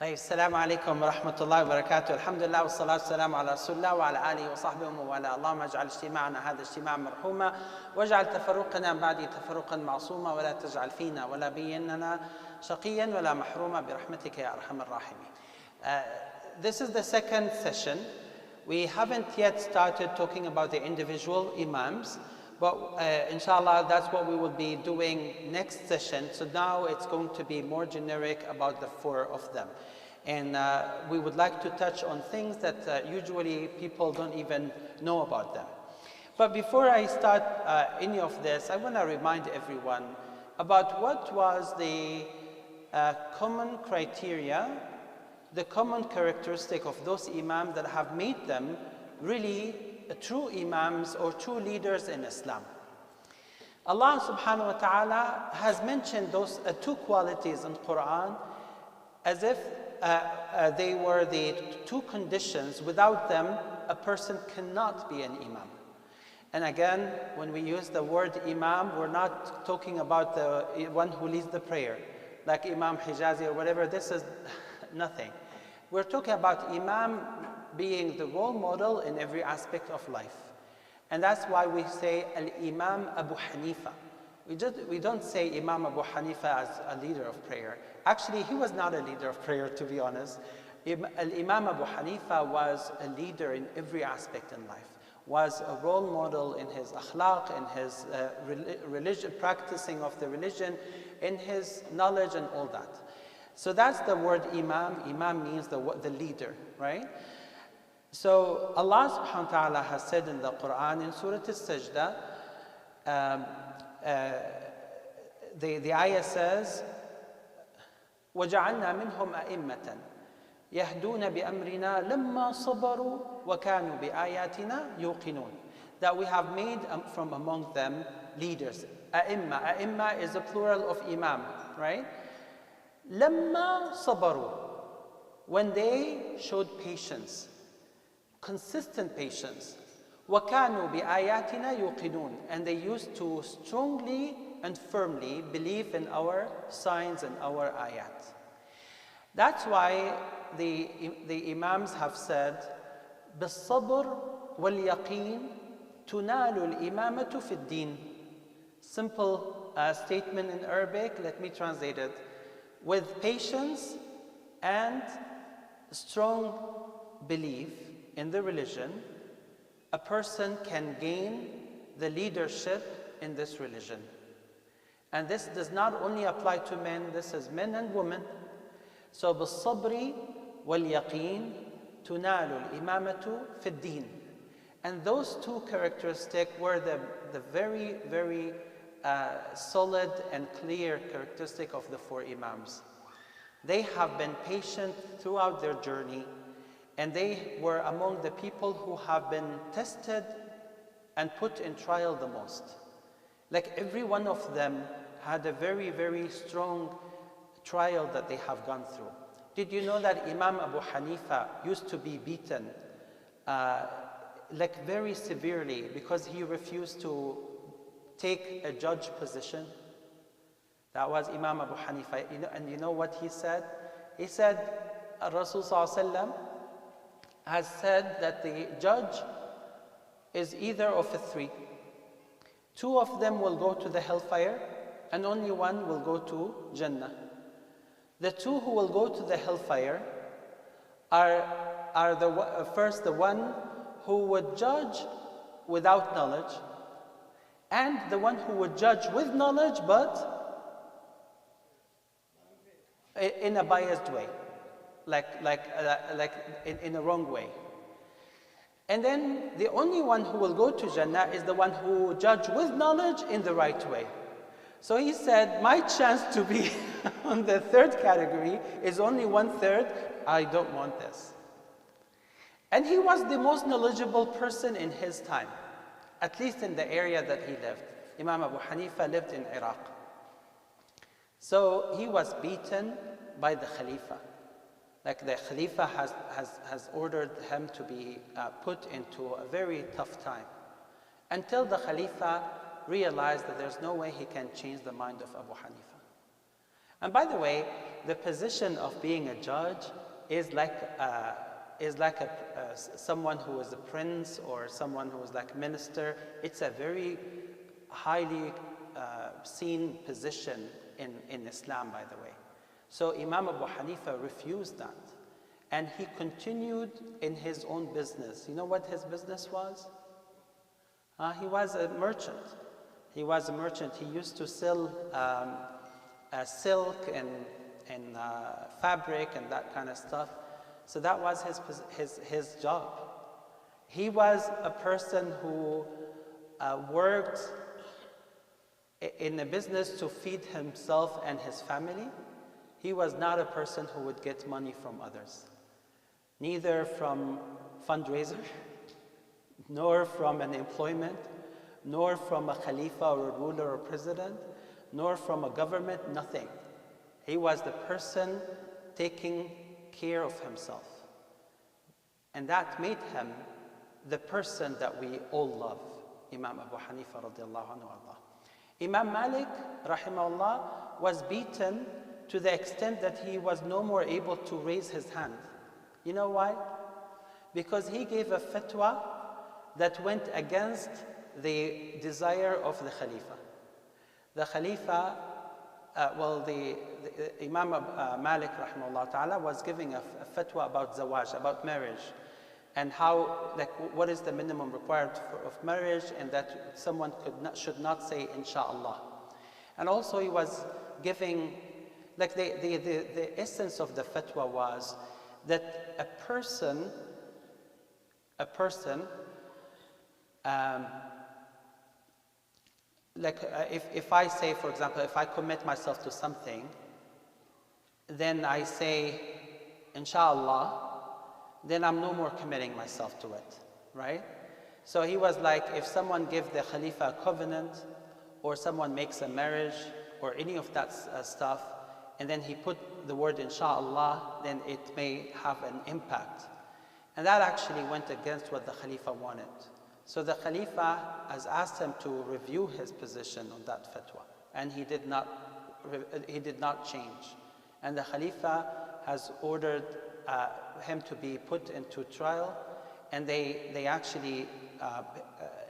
طيب السلام عليكم ورحمة الله وبركاته. الحمد لله والصلاة والسلام على رسول الله وعلى آله وصحبه ومن والاه. اللهم اجعل اجتماعنا هذا اجتماعا مرحوما واجعل تفرقنا بعد تفرقا معصوما ولا تجعل فينا ولا بيننا شقيا ولا محروما برحمتك يا أرحم الراحمين. This is the second session. We haven't yet started talking about the individual Imams, but inshallah that's what we will be doing next session. So now it's going to be more generic about the four of them. And we would like to touch on things that usually people don't even know about them. But before I start any of this, I want to remind everyone about what was the common criteria, the common characteristic of those Imams that have made them really true Imams or true leaders in Islam. Allah subhanahu wa ta'ala has mentioned those two qualities in Quran as if they were the two conditions. Without them, a person cannot be an Imam. And again, when we use the word Imam, we're not talking about the one who leads the prayer, like Imam Hejazi or whatever. This is nothing. We're talking about Imam being the role model in every aspect of life. And that's why we say Al-Imam Abu Hanifa. We don't say Imam Abu Hanifa as a leader of prayer. Actually, he was not a leader of prayer, to be honest. Al-Imam Abu Hanifa was a leader in every aspect in life, was a role model in his akhlaq, in his religion, practicing of the religion, in his knowledge and all that. So that's the word Imam. Imam means the leader, right? So Allah subhanahu wa ta'ala has said in the Quran in Surah Al-Sajda, the ayah says, وَجَعَلْنَا مِنْهُمْ أَئِمَّةً يَهْدُونَ بِأَمْرِنَا لَمَّا صَبَرُوا وَكَانُوا بِآيَاتِنَا يُوقِنُونَ. That we have made from among them leaders. A'imma. A'imma is a plural of Imam, right? لَمَّا صَبَرُوا. When they showed patience, consistent patience. وَكَانُوا بِآيَاتِنَا يُوقِنُونَ. And they used to strongly and firmly believe in our signs and our ayat. That's why the Imams have said, بِالصَّبْرِ وَالْيَقِينِ تُنَالُ الْإِمَامَةُ فِي الدِّينِ. Simple statement in Arabic, let me translate it. With patience and strong belief in the religion, a person can gain the leadership in this religion. And this does not only apply to men, this is men and women. So, بالصبر واليقين تنال الإمامة في الدين. And those two characteristics were the very, very solid and clear characteristic of the four Imams. They have been patient throughout their journey, and they were among the people who have been tested and put in trial the most. Like every one of them had a very, very strong trial that they have gone through. Did you know that Imam Abu Hanifa used to be beaten like very severely because he refused to take a judge position? That was Imam Abu Hanifa. And you know what he said? He said, Rasul Sallallahu Alaihi Wasallam has said that the judge is either of the three. Two of them will go to the hellfire, and only one will go to Jannah. The two who will go to the hellfire are first the one who would judge without knowledge, and the one who would judge with knowledge but in a biased way, like in a wrong way. And then the only one who will go to Jannah is the one who judge with knowledge in the right way. So he said, my chance to be on the third category is only 1/3. I don't want this. And he was the most knowledgeable person in his time, at least in the area that he lived. Imam Abu Hanifa lived in Iraq. So he was beaten by the Khalifa. Like the Khalifa has ordered him to be put into a very tough time, until the Khalifa realized that there's no way he can change the mind of Abu Hanifa. And by the way, the position of being a judge is like someone who is a prince or someone who is like a minister. It's a very highly seen position in Islam, by the way. So Imam Abu Hanifa refused that. And he continued in his own business. You know what his business was? He was a merchant. He was a merchant. He used to sell silk and fabric and that kind of stuff. So that was his job. He was a person who worked in a business to feed himself and his family. He was not a person who would get money from others, neither from fundraiser, nor from an employment, nor from a khalifa or a ruler or president, nor from a government, nothing. He was the person taking care of himself. And that made him the person that we all love, Imam Abu Hanifa radiallahu anhu Allah. Imam Malik, rahimahullah, was beaten to the extent that he was no more able to raise his hand. You know why? Because he gave a fatwa that went against the desire of the Khalifa. The Khalifa, the Imam Malik rahimahullah ta'ala was giving a fatwa about zawaj, about marriage, and how, like, what is the minimum required of marriage, and that someone should not say inshallah. And also he was giving, like the essence of the fatwa was that a person, if I say, for example, if I commit myself to something, then I say, inshallah, then I'm no more committing myself to it, right? So he was like, if someone gives the Khalifa a covenant, or someone makes a marriage, or any of that stuff, and then he put the word inshallah, then it may have an impact. And that actually went against what the Khalifa wanted. So the Khalifa has asked him to review his position on that fatwa, and he did not change. And the Khalifa has ordered him to be put into trial, and they actually,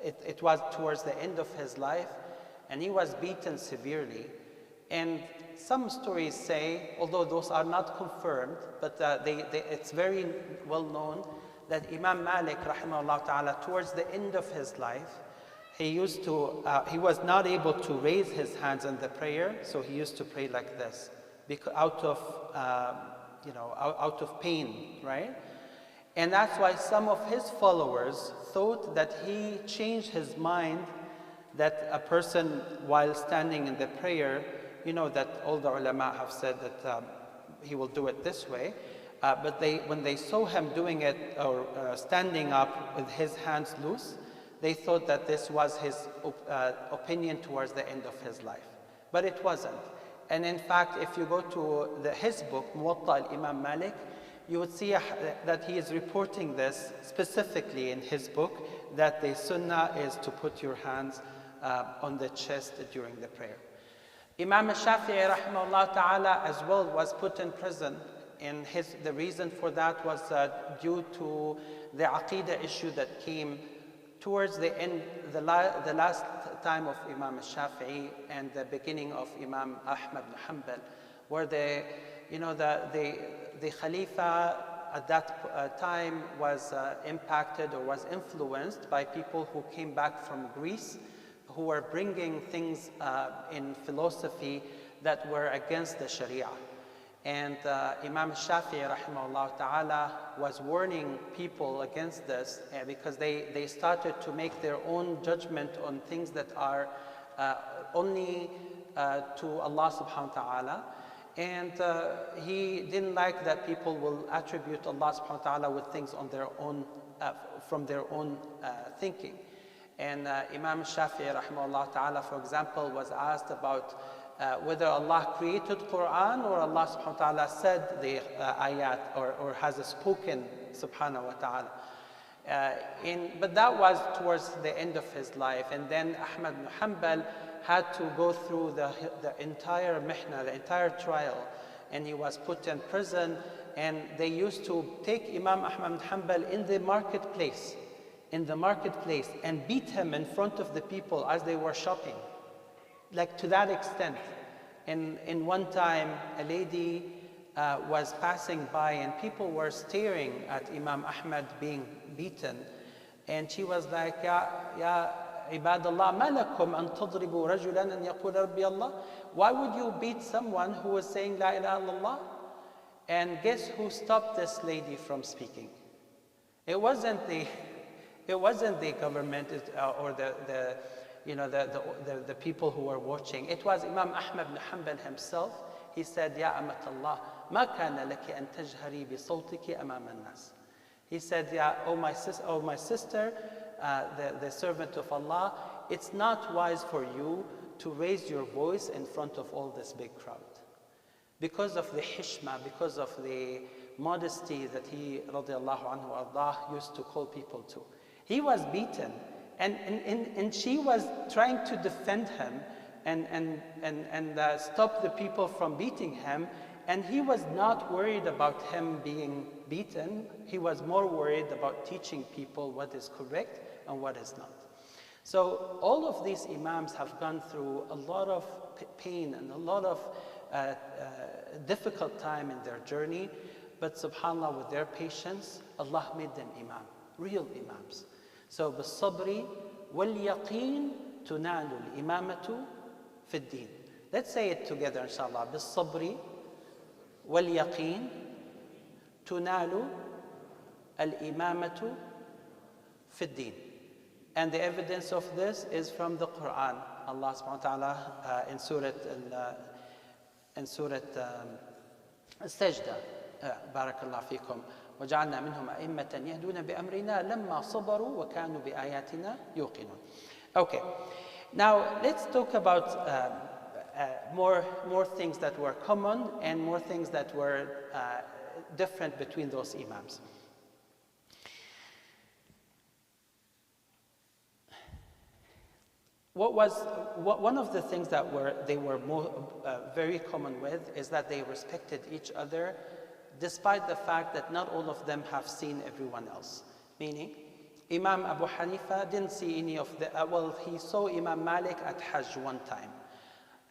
it was towards the end of his life, and he was beaten severely. And some stories say, although those are not confirmed, but it's very well known that Imam Malik rahimahullah ta'ala, towards the end of his life, he was not able to raise his hands in the prayer, so he used to pray like this, out of pain, right? And that's why some of his followers thought that he changed his mind, that a person while standing in the prayer, you know that all the ulama have said that he will do it this way, but when they saw him doing it or standing up with his hands loose, they thought that this was his opinion towards the end of his life. But it wasn't. And in fact, if you go to his book, Muwatta al-Imam Malik, you would see that he is reporting this specifically in his book, that the sunnah is to put your hands on the chest during the prayer. Imam al-Shafi'i rahimahullah ta'ala as well was put in prison, and the reason for that was due to the aqidah issue that came towards the end, the last time of Imam al-Shafi'i and the beginning of Imam Ahmad ibn Hanbal, where the Khalifa at that time was impacted or was influenced by people who came back from Greece, who were bringing things in philosophy that were against the Sharia. And Imam Shafi'i rahimahullah ta'ala was warning people against this because they started to make their own judgment on things that are only to Allah subhanahu wa ta'ala. And he didn't like that people will attribute Allah subhanahu wa ta'ala with things on their own, from their own thinking. And Imam Shafi'i rahimahullah ta'ala, for example, was asked about whether Allah created Quran or Allah subhanahu wa ta'ala said the ayat or has spoken subhanahu wa ta'ala. But that was towards the end of his life. And then Ahmad ibn Hanbal had to go through the entire mihna, the entire trial, and he was put in prison, and they used to take Imam Ahmad bin Hanbal in the marketplace, and beat him in front of the people as they were shopping, like to that extent. In one time, a lady was passing by, and people were staring at Imam Ahmad being beaten, and she was like, Ya عباد الله ما لكم أن تضربوا رجلا أن يقول ربي الله. Why would you beat someone who was saying La ilaha illallah? And guess who stopped this lady from speaking? It wasn't the government or the people who were watching. It was Imam Ahmad bin Hanbal himself. He said, Ya amat Allah, ma kana laki an tajhari bi sawtiki amama an-nas. He said, oh my sister, the servant of Allah, it's not wise for you to raise your voice in front of all this big crowd. Because of the hishma, because of the modesty that he, radiallahu anhu ardah, used to call people to. He was beaten, and she was trying to defend him and stop the people from beating him, and he was not worried about him being beaten. He was more worried about teaching people what is correct and what is not. So all of these Imams have gone through a lot of pain and a lot of difficult time in their journey, but subhanAllah, with their patience, Allah made them Imam, real Imams. So بالصبر واليقين تنال الإمامة في الدين. Let's say it together inshallah. بالصبر واليقين تنال الإمامة في الدين. And the evidence of this is from the Quran. Allah subhanahu wa ta'ala in Surah Al-Sajda, Barakallahu fikum, وَجَعَلْنَا مِنْهُمْ أَئِمَّةً يَهْدُونَ بِأَمْرِنَا لَمَّا صَبَرُوا وَكَانُوا بِآيَاتِنَا يُوقِنُونَ. Okay, now let's talk about more things that were common and more things that were different between those Imams. One of the things that they were very common with is that they respected each other, despite the fact that not all of them have seen everyone else. Meaning, Imam Abu Hanifa didn't see any of the, he saw Imam Malik at Hajj one time.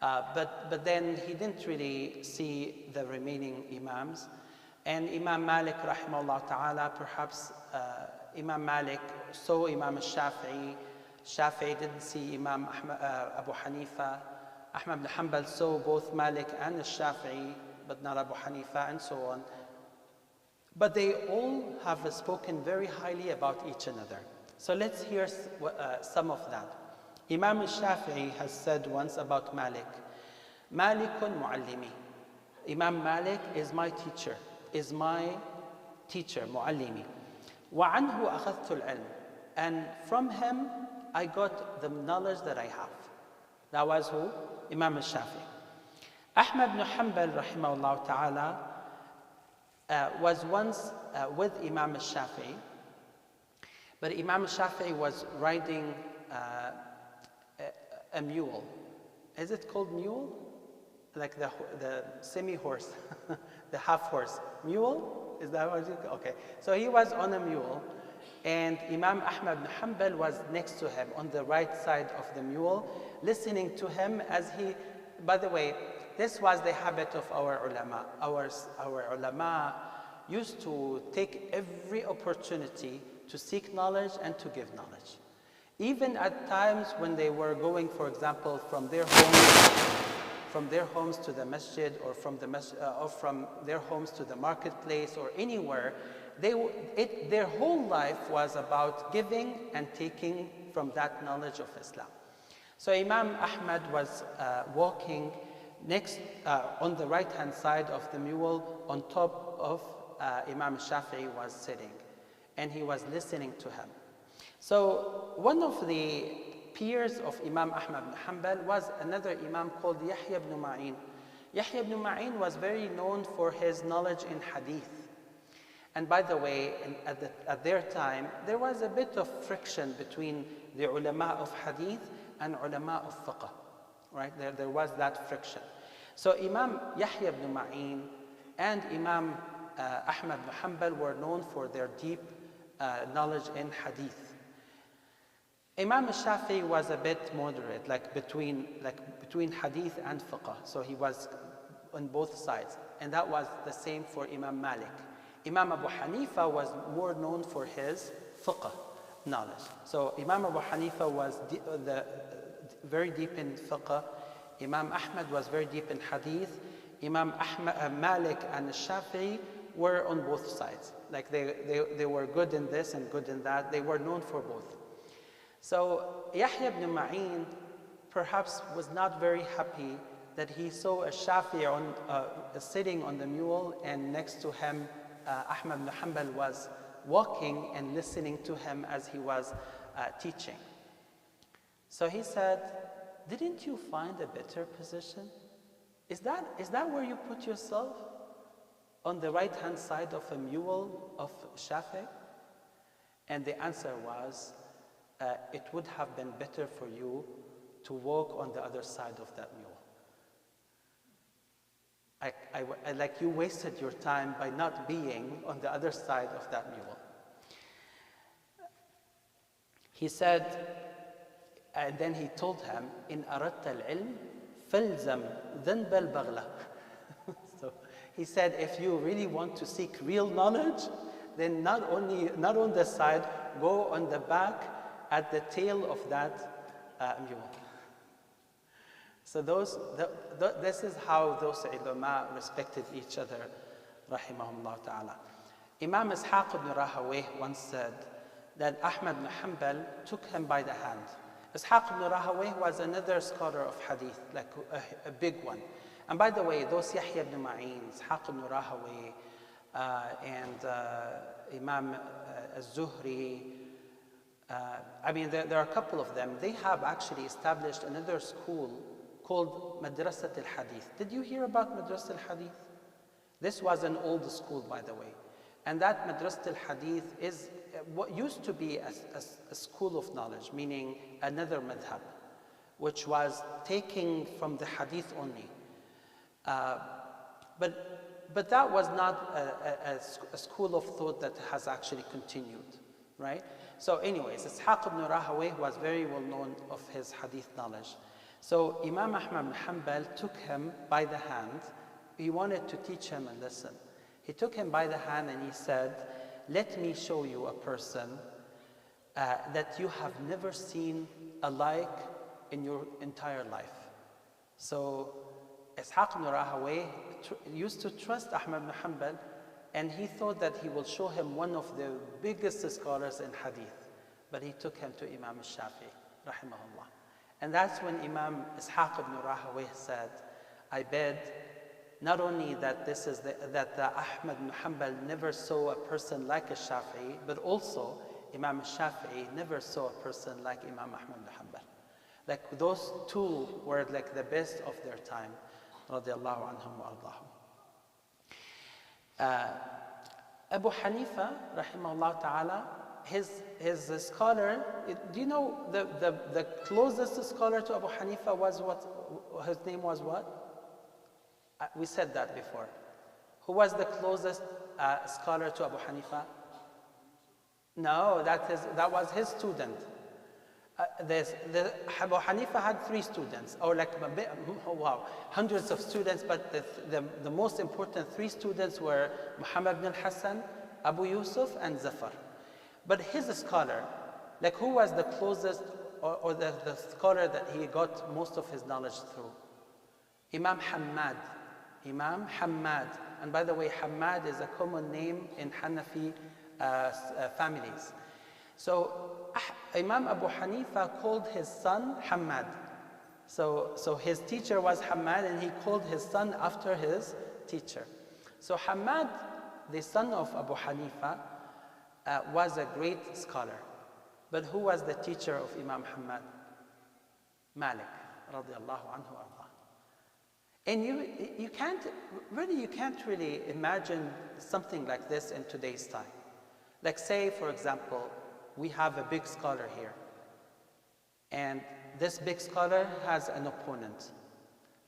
But then he didn't really see the remaining Imams. And Imam Malik, rahimahullah ta'ala, perhaps Imam Malik saw Imam al-Shafi'i. Shafi'i didn't see Imam Abu Hanifa. Ahmad bin Hanbal saw both Malik and al-Shafi'i, but not Abu Hanifa, and so on. But they all have spoken very highly about each another. So let's hear some of that. Imam al-Shafi'i has said once about Malik, Malikun mu'allimi. Imam Malik is my teacher, mu'allimi. وَعَنْهُ أَخَذْتُ الْعِلْمِ. And from him, I got the knowledge that I have. That was who? Imam al-Shafi'i. Ahmad bin Hanbal, rahimahullah ta'ala, was once with Imam al-Shafi'i, but Imam al-Shafi'i was riding a mule. Is it called mule? Like the semi-horse, the half-horse. Mule? Is that what you call? Okay. So he was on a mule, and Imam Ahmad bin Hanbal was next to him on the right side of the mule, listening to him as he, by the way, this was the habit of our ulama. Our ulama used to take every opportunity to seek knowledge and to give knowledge. Even at times when they were going, for example, from their homes to the masjid, or from their homes to the marketplace, or anywhere, their whole life was about giving and taking from that knowledge of Islam. So Imam Ahmad was walking next on the right-hand side of the mule, on top of Imam Shafi'i was sitting, and he was listening to him. So one of the peers of Imam Ahmad bin Hanbal was another Imam called Yahya ibn Ma'in. Yahya ibn Ma'in was very known for his knowledge in hadith. And by the way, at their time, there was a bit of friction between the ulama of hadith and ulama of fiqh. right? There was that friction. So Imam Yahya ibn Ma'in and Imam Ahmad ibn Hanbal were known for their deep knowledge in hadith. Imam al-Shafi'i was a bit moderate, between hadith and fiqh. So he was on both sides. And that was the same for Imam Malik. Imam Abu Hanifa was more known for his fiqh knowledge. So Imam Abu Hanifa was very deep in fiqh. Imam Ahmad was very deep in hadith. Imam Malik and Shafi'i were on both sides. Like they were good in this and good in that. They were known for both. So Yahya ibn Ma'in perhaps was not very happy that he saw a Shafi'i sitting on the mule, and next to him Ahmad ibn Hanbal was walking and listening to him as he was teaching. So he said, "Didn't you find a better position? Is that where you put yourself? On the right-hand side of a mule of Shafi'i?" And the answer was, it would have been better for you to walk on the other side of that mule. Like you wasted your time by not being on the other side of that mule. He said, and then he told him, "In aradta al-ilm, falzam dhanb al-baghla." So he said, if you really want to seek real knowledge, then not on the side, go on the back at the tail of that mule. So this is how those ulama respected each other, rahimahumullah ta'ala. Imam Ishaq ibn Rahawayh once said that Ahmad ibn Hanbal took him by the hand. Ishaq ibn Rahawayh was another scholar of hadith, like a big one. And by the way, those Yahya ibn Ma'in, Ishaq ibn Rahawayh, and Imam al-Zuhri, there are a couple of them. They have actually established another school called Madrasat al-Hadith. Did you hear about Madrasat al-Hadith? This was an old school, by the way. And that Madrasat al-Hadith is what used to be a school of knowledge, meaning another madhab, which was taking from the hadith only. But that was not a school of thought that has actually continued, right? So anyways, Ishaq ibn Rahawayh was very well known of his hadith knowledge. So Imam Ahmad ibn Hanbal took him by the hand. He wanted to teach him a lesson. He took him by the hand and he said, "Let me show you a person that you have never seen alike in your entire life." So Ishaq ibn Rahawayh used to trust Ahmad ibn Hanbal, and he thought that he will show him one of the biggest scholars in hadith. But he took him to Imam al-Shafi'i, rahimahullah. And that's when Imam Ishaq ibn Rahawayh said, "I bet not only that that Ahmad ibn Hanbal never saw a person like a Shafi'i, but also Imam al-Shafi'i never saw a person like Imam Ahmad ibn Hanbal." Like those two were like the best of their time, radiallahu anhum wa ardahum. Abu Hanifa, rahimahullah ta'ala, his scholar, do you know the closest scholar to Abu Hanifa was what? His name was what? We said that before. Who was the closest scholar to Abu Hanifa? No, that was his student. Abu Hanifa had 3 students, or hundreds of students, but the most important 3 students were Muhammad ibn al-Hassan, Abu Yusuf, and Zafar. But his scholar, like who was the closest, or the scholar that he got most of his knowledge through? Imam Hammad. Imam Hammad. And by the way, Hammad is a common name in Hanafi families. So Imam Abu Hanifa called his son Hammad. So his teacher was Hammad, and he called his son after his teacher. So Hammad, the son of Abu Hanifa, was a great scholar. But who was the teacher of Imam Hammad? Malik, radiallahu anhu arda. And you can't really imagine something like this in today's time. Like say, for example, we have a big scholar here, and this big scholar has an opponent.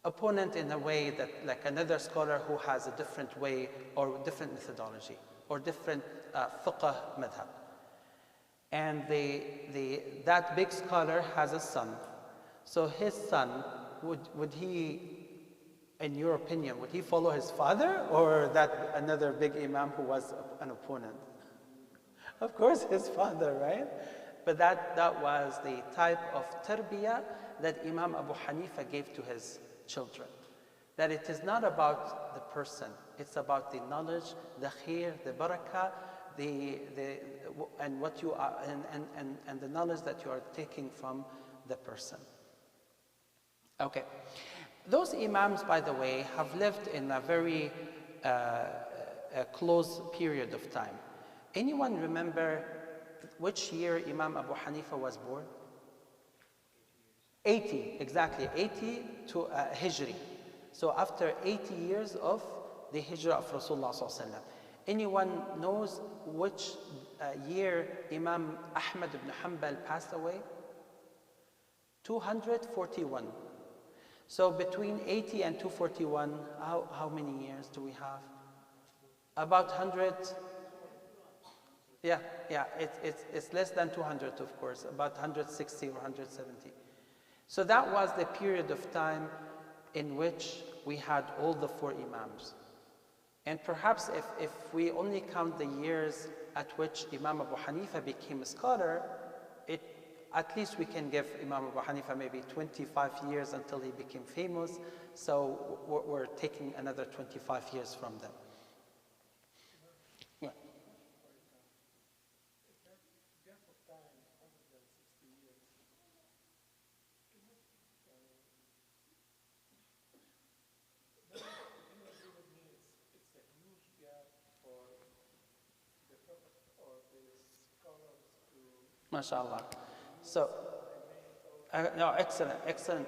Opponent in a way that, like another scholar who has a different way or different methodology or different fiqh madhab. And that big scholar has a son. So his son, would he, in your opinion, would he follow his father or that another big imam who was an opponent? Of course, his father, right? But that was the type of tarbiyah that Imam Abu Hanifa gave to his children. That it is not about the person, it's about the knowledge, the khair, the barakah, and what you are, and the knowledge that you are taking from the person. Okay. Those imams, by the way, have lived in a very close period of time. Anyone remember which year Imam Abu Hanifa was born? 80, exactly, 80 to Hijri. So after 80 years of the Hijrah of Rasulullah sallallahu alaihi wasallam. Anyone knows which year Imam Ahmad ibn Hanbal passed away? 241. So between 80 and 241, how many years do we have? About 100. Yeah, it's less than 200, of course, about 160 or 170. So that was the period of time in which we had all the four imams. And perhaps if we only count the years at which Imam Abu Hanifa became a scholar, at least we can give Imam Abu Hanifa maybe 25 years until he became famous. So we're taking another 25 years from them. Yeah. MashaAllah. So, no, excellent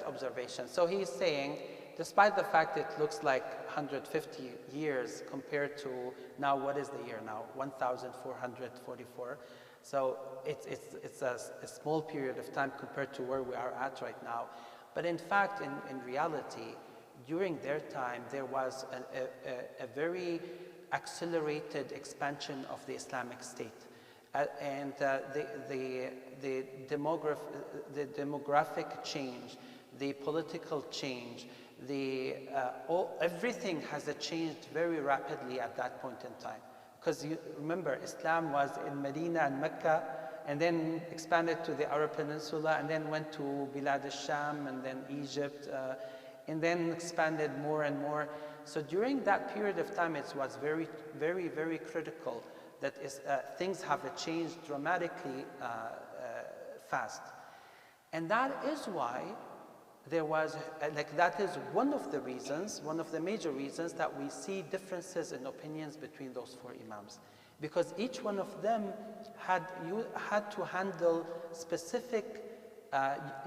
observation. So he's saying, despite the fact it looks like 150 years compared to now, what is the year now? 1444. So it's a small period of time compared to where we are at right now. But in fact, in reality, during their time, there was a very accelerated expansion of the Islamic State. And the demographic change, the political change, everything has changed very rapidly at that point in time. Because you remember, Islam was in Medina and Mecca, and then expanded to the Arab Peninsula, and then went to Bilad al-Sham, and then Egypt, and then expanded more and more. So during that period of time, it was very, very, very critical that things have changed dramatically fast. And that is why there was, that is one of the reasons, one of the major reasons that we see differences in opinions between those four imams. Because each one of them had to handle specific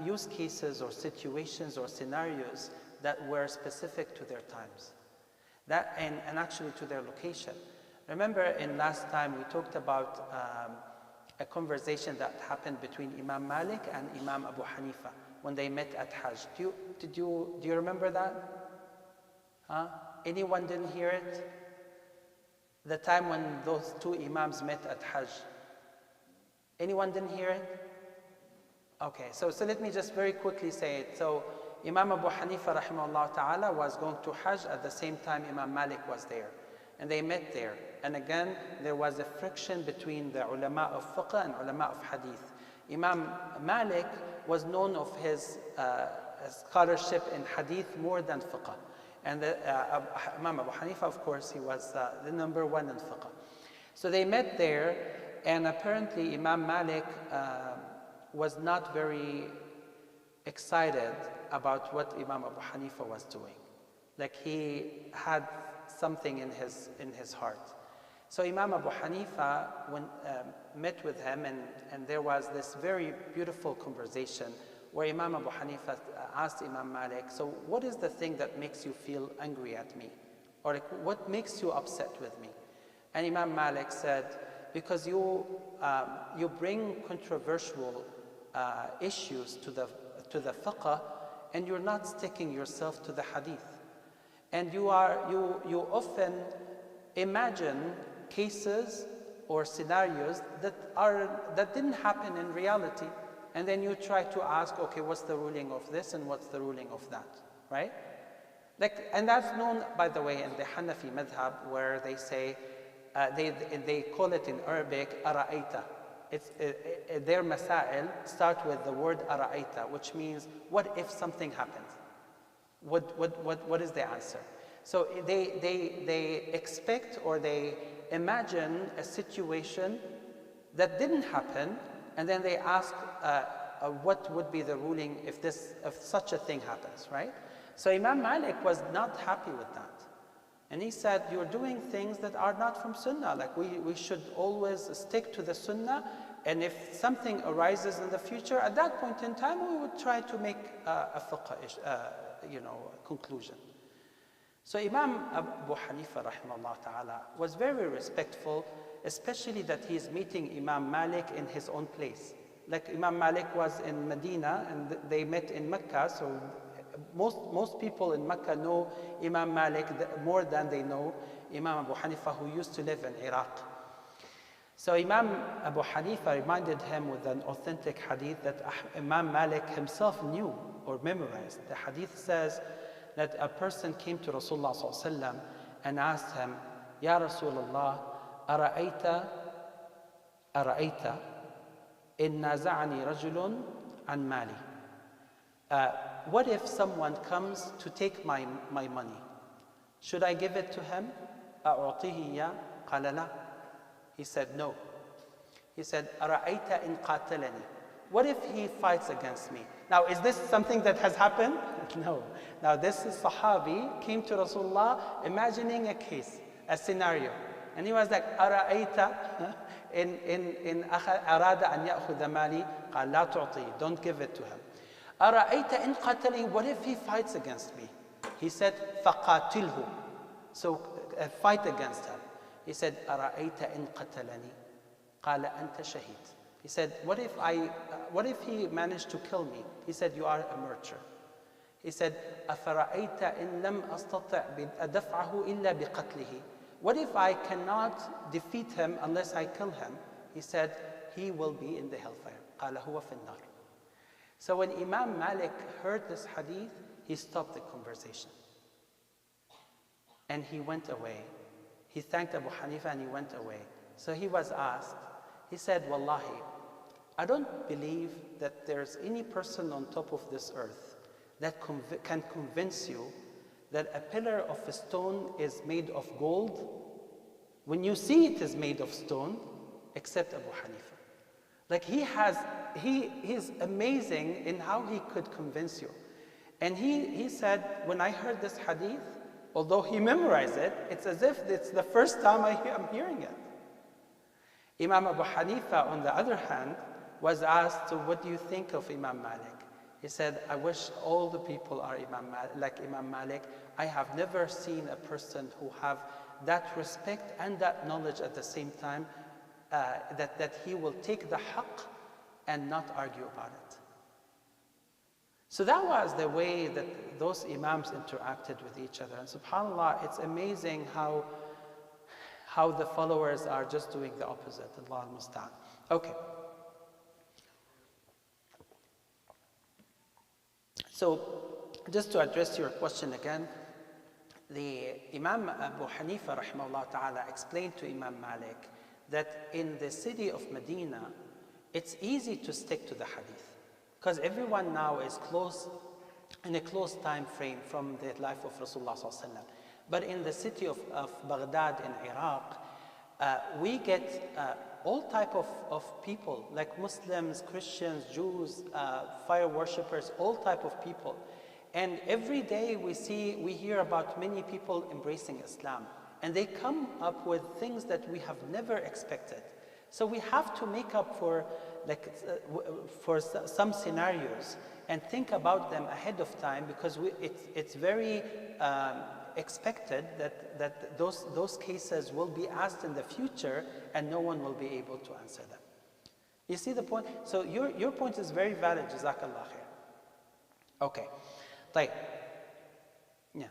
use cases or situations or scenarios that were specific to their times, and actually to their location. Remember, in last time we talked about a conversation that happened between Imam Malik and Imam Abu Hanifa when they met at Hajj. Do you remember that? Huh? Anyone didn't hear it? The time when those two imams met at Hajj. Anyone didn't hear it? Okay, so let me just very quickly say it. So Imam Abu Hanifa rahimahullah ta'ala was going to Hajj at the same time Imam Malik was there. And they met there. And again, there was a friction between the ulama of fiqh and ulama of hadith. Imam Malik was known of his scholarship in hadith more than fiqh. And Imam Abu Hanifa, of course, he was the number one in fiqh. So they met there, and apparently Imam Malik was not very excited about what Imam Abu Hanifa was doing. Like he had something in his heart. So Imam Abu Hanifa met with him, and there was this very beautiful conversation where Imam Abu Hanifa asked Imam Malik, so what is the thing that makes you feel angry at me? Or like, what makes you upset with me? And Imam Malik said, because you bring controversial issues to the fiqh, and you're not sticking yourself to the hadith. And you often imagine cases or scenarios that didn't happen in reality, and then you try to ask, okay, what's the ruling of this and what's the ruling of that, right? And that's known, by the way, in the Hanafi madhab, where they say, they call it in Arabic, ara'ayta. Their masail start with the word ara'ayta, which means, what if something happens? What is the answer? So they expect, or they imagine a situation that didn't happen, and then they ask what would be the ruling if such a thing happens, right? So Imam Malik was not happy with that. And he said, you're doing things that are not from Sunnah. Like we should always stick to the Sunnah, and if something arises in the future, at that point in time, we would try to make a fiqh conclusion. So Imam Abu Hanifa rahimahullah ta'ala was very respectful, especially that he is meeting Imam Malik in his own place. Like Imam Malik was in Medina and they met in Mecca, so most people in Mecca know Imam Malik more than they know Imam Abu Hanifa, who used to live in Iraq. So Imam Abu Hanifa reminded him with an authentic hadith that Imam Malik himself knew or memorized. The hadith says that a person came to Rasulullah ﷺ and asked him, Ya Rasulullah, ara'ayta in naza'ani rajulun an mali. What if someone comes to take my money? Should I give it to him? أعطيه إياه؟ قال لا. He said no. He said, أرأيت إن قاتلني? What if he fights against me? Now, is this something that has happened? No. Now, this Sahabi came to Rasulullah imagining a case, a scenario. And he was like, أرأيت إن أراد أن يأخذ مالي؟ قال لا تعطيه. Don't give it to him. أرأيت إن قاتلني? What if he fights against me? He said, فقاتله. So fight against him. He said, أرأيت إن قتلني? قال أنت شهيد. He said, what if he managed to kill me? He said, you are a murderer. He said, أفرأيت إن لم أستطع دفعه إلا بقتله? What if I cannot defeat him unless I kill him? He said, he will be in the hellfire. قال هو في النار. So when Imam Malik heard this hadith, he stopped the conversation. And he went away. He thanked Abu Hanifa and he went away. So he was asked, he said, Wallahi, I don't believe that there's any person on top of this earth that can convince you that a pillar of a stone is made of gold when you see it is made of stone, except Abu Hanifa. Like he's amazing in how he could convince you. And he said, when I heard this hadith, although he memorized it, it's as if it's the first time I'm hearing it. Imam Abu Hanifa, on the other hand, was asked, so what do you think of Imam Malik? He said, I wish all the people are like Imam Malik. I have never seen a person who have that respect and that knowledge at the same time, that he will take the haqq and not argue about it. So that was the way that those Imams interacted with each other. And subhanAllah, it's amazing how the followers are just doing the opposite. Allah al-Musta'an. Okay. So just to address your question again, the Imam Abu Hanifa rahimahullah ta'ala explained to Imam Malik that in the city of Medina, it's easy to stick to the hadith because everyone now is in a close time frame from the life of Rasulullah sallallahu alaihi wasallam. But in the city of Baghdad in Iraq, we get all type of people, like Muslims, Christians, Jews, fire worshippers, all type of people. And every day we hear about many people embracing Islam. And they come up with things that we have never expected. So we have to make up for some scenarios and think about them ahead of time, because it's very expected that those cases will be asked in the future and no one will be able to answer them. You see the point? So your point is very valid, Jazakallah khair. Okay. طيب. Yeah.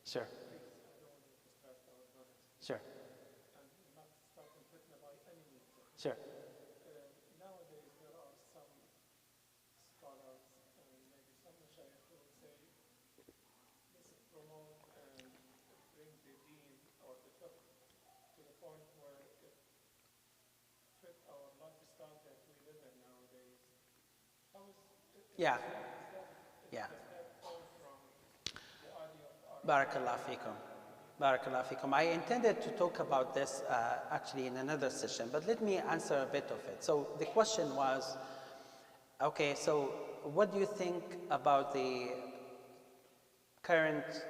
Sure. Sure. Sure. Nowadays, there are some scholars and maybe some mashayikh who would say, let's promote and bring the deen or the fiqh to the point where it fit our lifestyle that we live in nowadays. How is it? Yeah. Does that come from the idea of art? Barakallah fikum. Barakallah fikum. I intended to talk about this actually in another session, but let me answer a bit of it. So the question was, okay, so what do you think about the current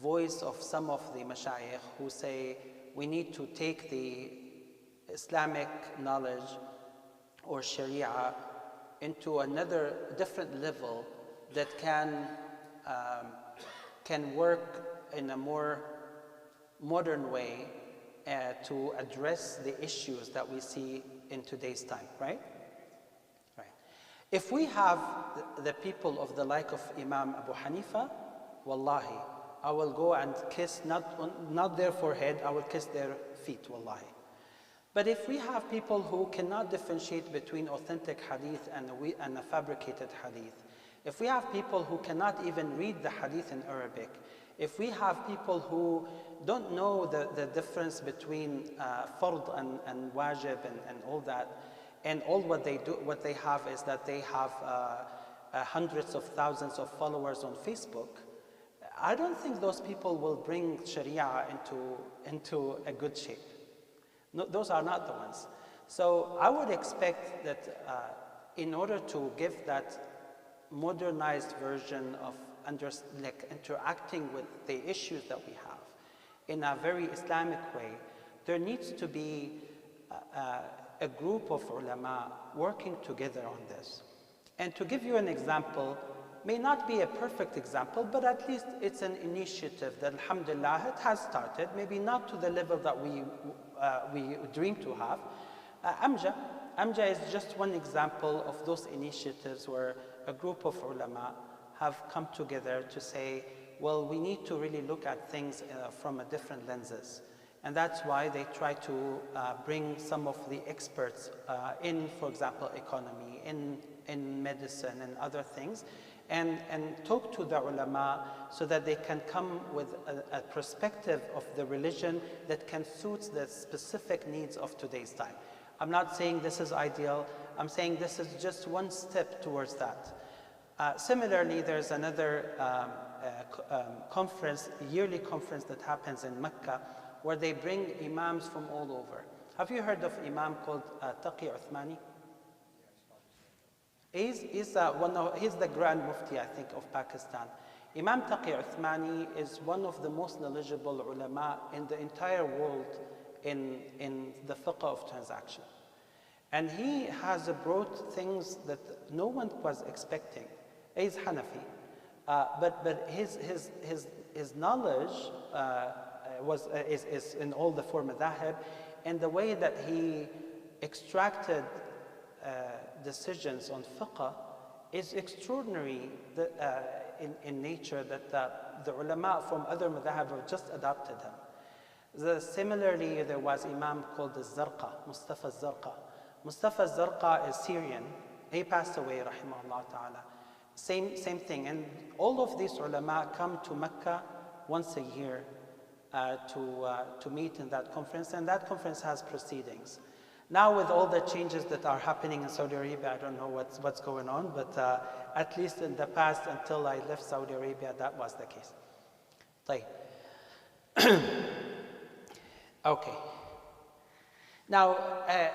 voice of some of the mashayikh who say we need to take the Islamic knowledge or Sharia into another different level that can work in a more modern way to address the issues that we see in today's time, right? Right. If we have the people of the like of Imam Abu Hanifa, wallahi, I will go and kiss not their forehead, I will kiss their feet, wallahi. But if we have people who cannot differentiate between authentic hadith and a fabricated hadith, if we have people who cannot even read the hadith in Arabic, if we have people who don't know the difference between fard and wajib and all that, and all what they have is that they have hundreds of thousands of followers on Facebook, I don't think those people will bring Sharia into a good shape. No, those are not the ones. So I would expect that in order to give that modernized version of interacting with the issues that we have in a very Islamic way, there needs to be a group of ulama working together on this. And to give you an example, may not be a perfect example, but at least it's an initiative that, alhamdulillah, it has started, maybe not to the level that we dream to have. Amja is just one example of those initiatives where a group of ulama have come together to say, well, we need to really look at things from a different lenses. And that's why they try to bring some of the experts in, for example, economy, in medicine and other things, and talk to the ulama so that they can come with a perspective of the religion that can suit the specific needs of today's time. I'm not saying this is ideal, I'm saying this is just one step towards that. Similarly, there's another conference, yearly conference that happens in Mecca, where they bring imams from all over. Have you heard of imam called Taqi Uthmani? He's the Grand Mufti, I think, of Pakistan. Imam Taqi Uthmani is one of the most knowledgeable ulama in the entire world in the fiqh of transaction. And he has brought things that no one was expecting. He's Hanafi, but his knowledge is in all the four madhahib, and the way that he extracted decisions on fiqh is extraordinary in nature, that the ulama from other madhahib have just adopted him. Similarly, there was imam called Zarqa, Mustafa Zarqa. Mustafa Zarqa is Syrian. He passed away, rahimahullah ta'ala. Same thing. And all of these ulama come to Mecca once a year to meet in that conference, and that conference has proceedings. Now, with all the changes that are happening in Saudi Arabia, I don't know what's going on, but at least in the past, until I left Saudi Arabia, that was the case. Okay. Now,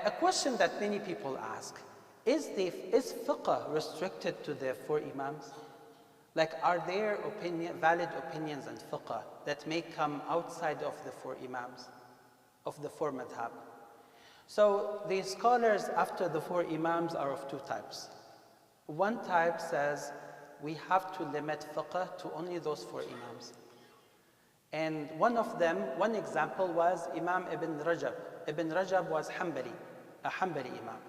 a question that many people ask, is fiqh restricted to the four imams? Like, are there valid opinions in fiqh that may come outside of the four imams, of the four madhab? So the scholars after the four imams are of two types. One type says we have to limit fiqh to only those four imams. And one example was Imam Ibn Rajab. Ibn Rajab was Hanbali, a Hanbali Imam.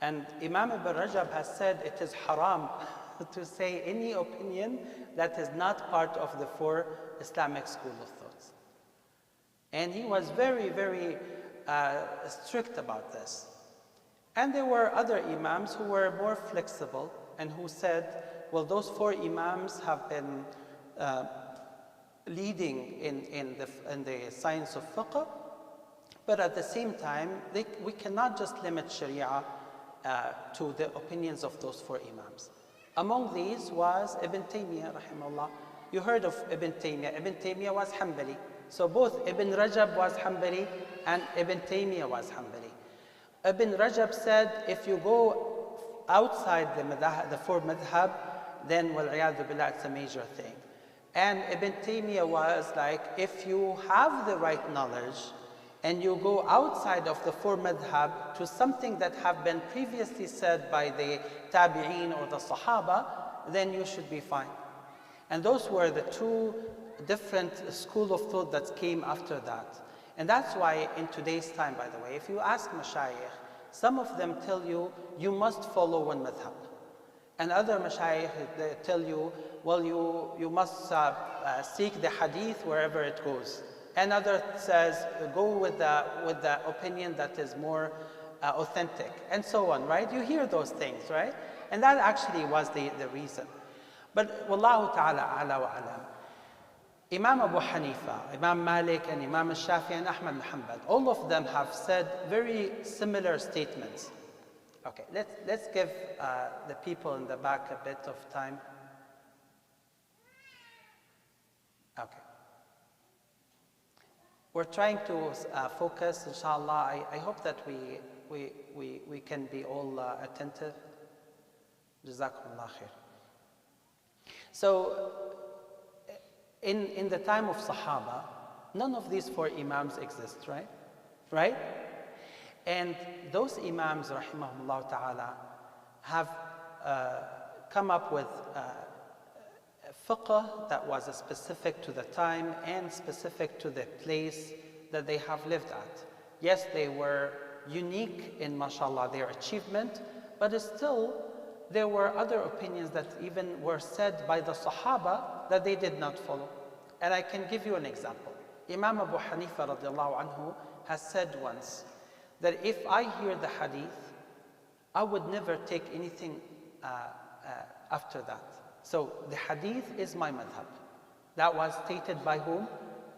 And Imam Ibn Rajab has said it is haram to say any opinion that is not part of the four Islamic school of thoughts. And he was very, very strict about this. And there were other Imams who were more flexible and who said, well, those four Imams have been leading in the science of fiqh, but at the same time, we cannot just limit Sharia to the opinions of those four Imams. Among these was Ibn Taymiyyah, rahimahullah. You heard of Ibn Taymiyyah. Ibn Taymiyyah was Hanbali. So both Ibn Rajab was Hanbali and Ibn Taymiyyah was Hanbali. Ibn Rajab said, if you go outside the four madhab, then wal'iyadu billah, it's a major thing. And Ibn Taymiyyah was like, if you have the right knowledge and you go outside of the four madhab to something that have been previously said by the tabi'een or the sahaba, then you should be fine. And those were the two different school of thought that came after that. And that's why in today's time, by the way, if you ask mashayikh, some of them tell you, you must follow one madhab. And other mashayikh, they tell you, well, you must seek the hadith wherever it goes. Another says, go with the opinion that is more authentic, and so on, right? You hear those things, right? And that actually was the reason. But wallahu ta'ala ala wa alam. Imam Abu Hanifa, Imam Malik, and Imam Shafi and Ahmad bin Hanbal, all of them have said very similar statements. Okay, let's give the people in the back a bit of time. Okay. We're trying to focus, inshallah. I hope that we can be all attentive. Jazakumullah khair. So, in the time of Sahaba, none of these four Imams exist, right? Right? And those Imams, rahimahumullah ta'ala, have come up with fiqh that was specific to the time and specific to the place that they have lived at. Yes, they were unique in, mashallah, their achievement, but still, there were other opinions that even were said by the Sahaba that they did not follow. And I can give you an example. Imam Abu Hanifa radiallahu anhu has said once that if I hear the hadith, I would never take anything after that. So the hadith is my madhab. That was stated by whom?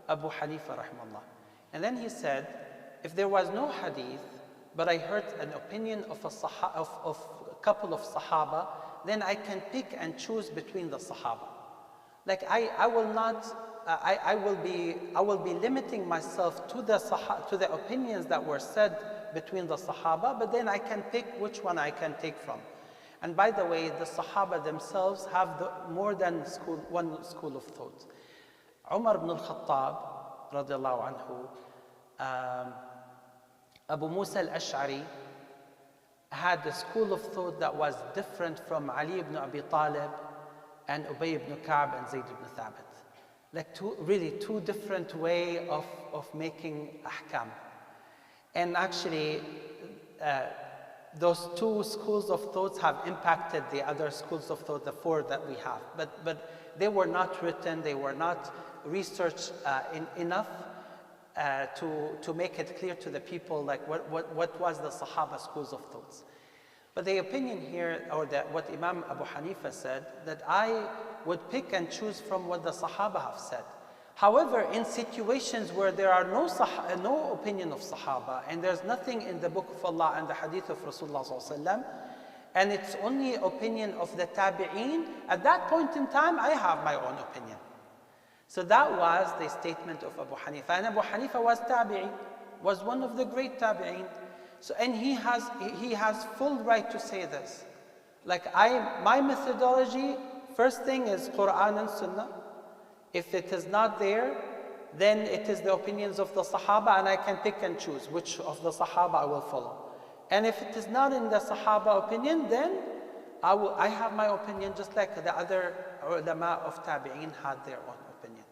Abu Hanifa rahimahullah. And then he said, if there was no hadith, but I heard an opinion of a couple of Sahaba, then I can pick and choose between the Sahaba. Like I will be limiting myself to the opinions that were said between the Sahaba, but then I can pick which one I can take from. And by the way, the Sahaba themselves have more than one school of thought. Umar ibn al-Khattab, radiallahu anhu, Abu Musa al-Ash'ari had a school of thought that was different from Ali ibn Abi Talib and Ubay ibn Ka'b and Zayd ibn Thabit. Like two different way of making ahkam. And actually, those two schools of thoughts have impacted the other schools of thought, the four that we have. But they were not written, they were not researched enough to make it clear to the people like what was the Sahaba schools of thoughts. But the opinion here, or what Imam Abu Hanifa said, that I would pick and choose from what the Sahaba have said. However, in situations where there are no opinion of Sahaba, and there's nothing in the Book of Allah and the Hadith of Rasulullah sallallahu alaihi wasallam, and it's only opinion of the Tabi'een, at that point in time, I have my own opinion. So that was the statement of Abu Hanifa. And Abu Hanifa was Tabi'i, was one of the great Tabi'een. So, and he has full right to say this. Like my methodology, first thing is Quran and Sunnah. If it is not there, then it is the opinions of the Sahaba, and I can pick and choose which of the Sahaba I will follow. And if it is not in the Sahaba opinion, then I have my opinion, just like the other ulama of Tabi'een had their own opinion.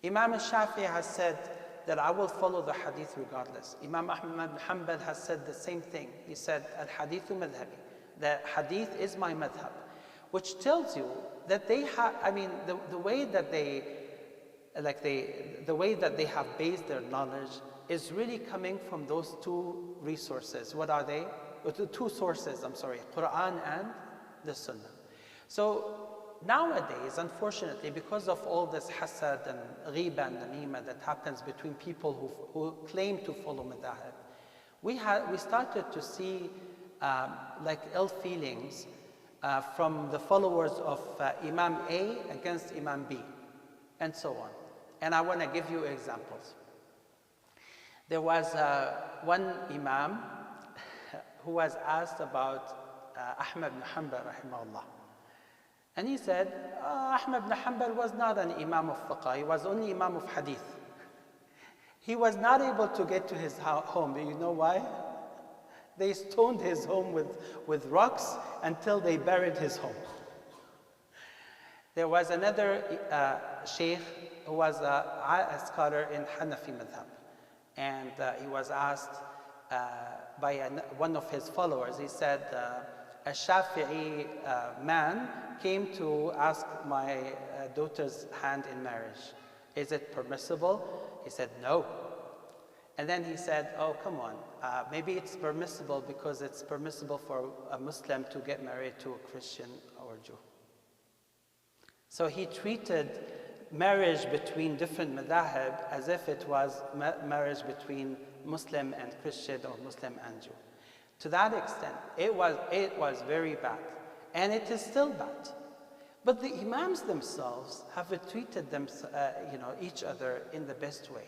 Imam al-Shafi'i has said that I will follow the hadith regardless. Imam Ahmad bin Hanbal has said the same thing. He said, al-hadithu madhabi. The hadith is my madhab. Which tells you that they have, I mean, the way that they have based their knowledge is really coming from those two resources. What are they? The two sources, I'm sorry, Quran and the Sunnah. So nowadays, unfortunately, because of all this hasad and ghiba and namima that happens between people who claim to follow madhahib, we started to see like ill feelings from the followers of Imam A against Imam B, and so on. And I want to give you examples. There was one Imam who was asked about Ahmad bin Hanbal, rahimahullah. And he said, Ahmad bin Hanbal was not an Imam of fiqh, he was only Imam of hadith. He was not able to get to his home. Do you know why? They stoned his home with rocks until they buried his home. There was another sheikh who was a scholar in Hanafi madhab. And he was asked by one of his followers, he said, a Shafi'i man came to ask my daughter's hand in marriage. Is it permissible? He said, no. And then he said, oh, come on. Maybe it's permissible because it's permissible for a Muslim to get married to a Christian or Jew. So he treated marriage between different madahib as if it was marriage between Muslim and Christian or Muslim and Jew. To that extent, it was very bad, and it is still bad. But the Imams themselves have treated them, each other in the best way,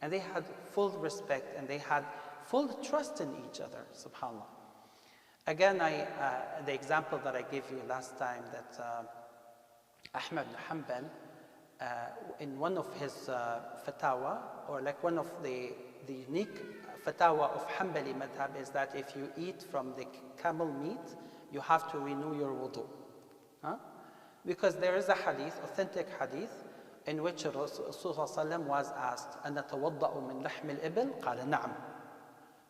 and they had full respect and they had full trust in each other. Subhanallah. Again, the example that I gave you last time that Ahmad bin Hanbal, in one of his fatawa, or like one of the unique fatawa of Hanbali madhab is that if you eat from the camel meat, you have to renew your wudu. Because there is a hadith, authentic hadith, in which Rasulullah was asked, أَنَّ تَوَضَّأُ مِنْ لَحْمِ الْإِبِلِ قَالَ نَعَمْ.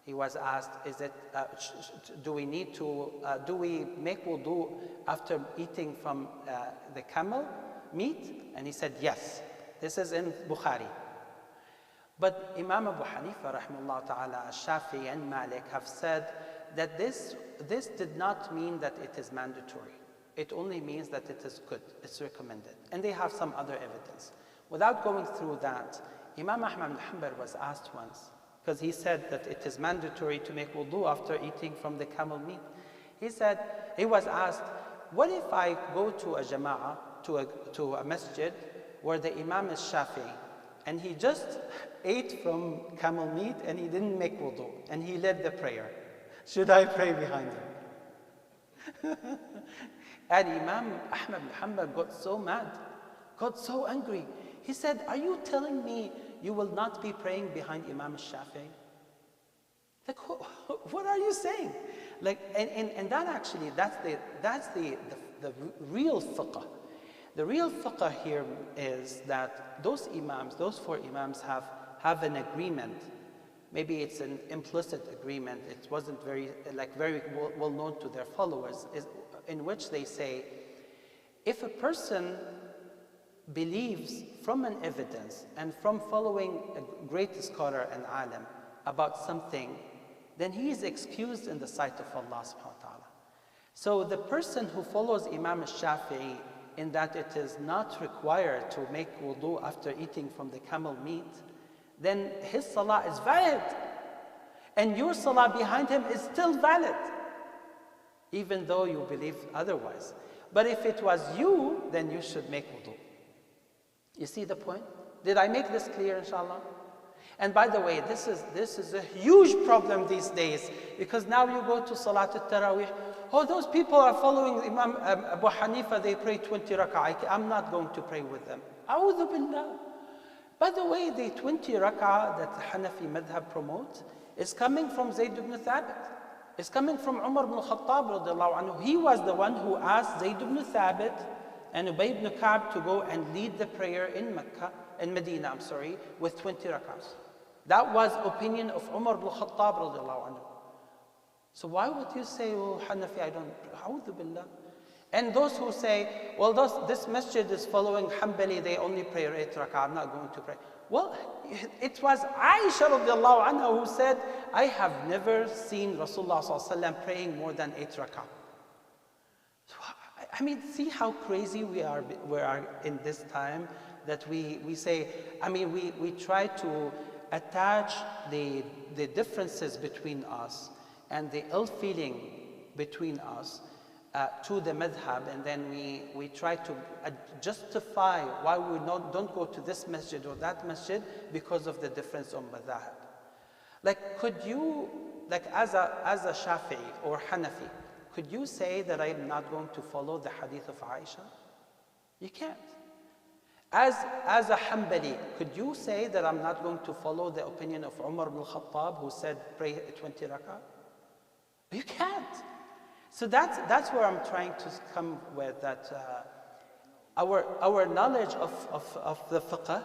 He was asked, is it, do we make wudu after eating from the camel meat? And he said, yes. This is in Bukhari. But Imam Abu Hanifa, rahimahullah ta'ala, Shafi'i and Malik have said that this did not mean that it is mandatory. It only means that it is good, it's recommended. And they have some other evidence. Without going through that, Imam Ahmad bin Hanbal was asked once, because he said that it is mandatory to make wudu after eating from the camel meat. He was asked, what if I go to a jama'ah, to a masjid, where the Imam is Shafi'i, and he just ate from camel meat and he didn't make wudu, and he led the prayer. Should I pray behind him? And Imam Ahmad bin Hanbal got so mad, got so angry. He said, are you telling me you will not be praying behind Imam Shafi'i? Like, what are you saying? Like, and that actually, that's the real fiqh. The real fiqh here is that those imams, those four imams have an agreement. Maybe it's an implicit agreement. It wasn't very well known to their followers, in which they say, if a person believes from an evidence and from following a great scholar and alim about something, then he is excused in the sight of Allah subhanahu wa ta'ala. So the person who follows Imam al-Shafi'i in that it is not required to make wudu after eating from the camel meat, then his salah is valid. And your salah behind him is still valid, even though you believe otherwise. But if it was you, then you should make wudu. You see the point? Did I make this clear, inshallah? And by the way, this is a huge problem these days, because now you go to Salat al-Tarawih, oh, those people are following Imam Abu Hanifa, they pray 20 rak'ah. I'm not going to pray with them. A'udhu billah. By the way, the 20 rak'ah that Hanafi madhab promotes is coming from Zayd ibn Thabit. It's coming from Umar ibn Khattab radiallahu anhu. He was the one who asked Zayd ibn Thabit and Ubay ibn Ka'b to go and lead the prayer in Medina, with 20 rak'ahs. That was opinion of Umar ibn Khattab radiallahu anhu. So why would you say, oh, Hanafi, I don't, a'udhu billah. And those who say, well, this masjid is following Hanbali, they only pray 8 rak'ah, I'm not going to pray. Well, it was Aisha radiallahu anha who said, I have never seen Rasulullah sallallahu alaihi wasallam praying more than 8 rak'ah. So, I mean, see how crazy we are in this time that we say, I mean, we try to attach the differences between us and the ill feeling between us to the madhab, and then we try to justify why we don't go to this masjid or that masjid because of the difference on madhab. Like, could you, like as a Shafi'i or Hanafi, could you say that I am not going to follow the hadith of Aisha? You can't. As a Hanbali, could you say that I'm not going to follow the opinion of Umar ibn Khattab who said pray 20 rak'ah? You can't. So that's where I'm trying to come with, that our knowledge of the fiqh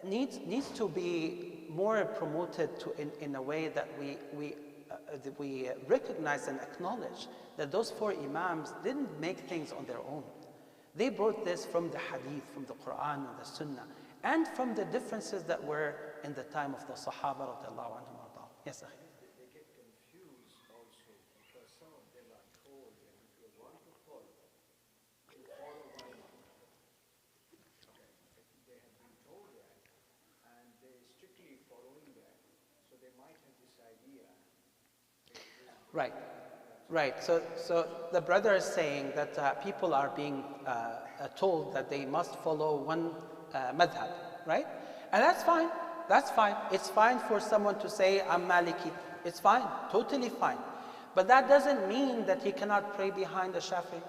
needs to be more promoted in a way that we recognize and acknowledge that those 4 Imams didn't make things on their own. They brought this from the hadith, from the Quran and the Sunnah, and from the differences that were in the time of the Sahaba radiallahu anhum. Yes, sir. They get confused also because some of them are told that if you want to follow one imam. They have been told that and they're strictly following that. So they might have this idea. Right. Right, so the brother is saying that people are being told that they must follow one madhab, right? And that's fine, It's fine for someone to say, I'm Maliki. It's fine, totally fine. But that doesn't mean that he cannot pray behind a Shafi'i.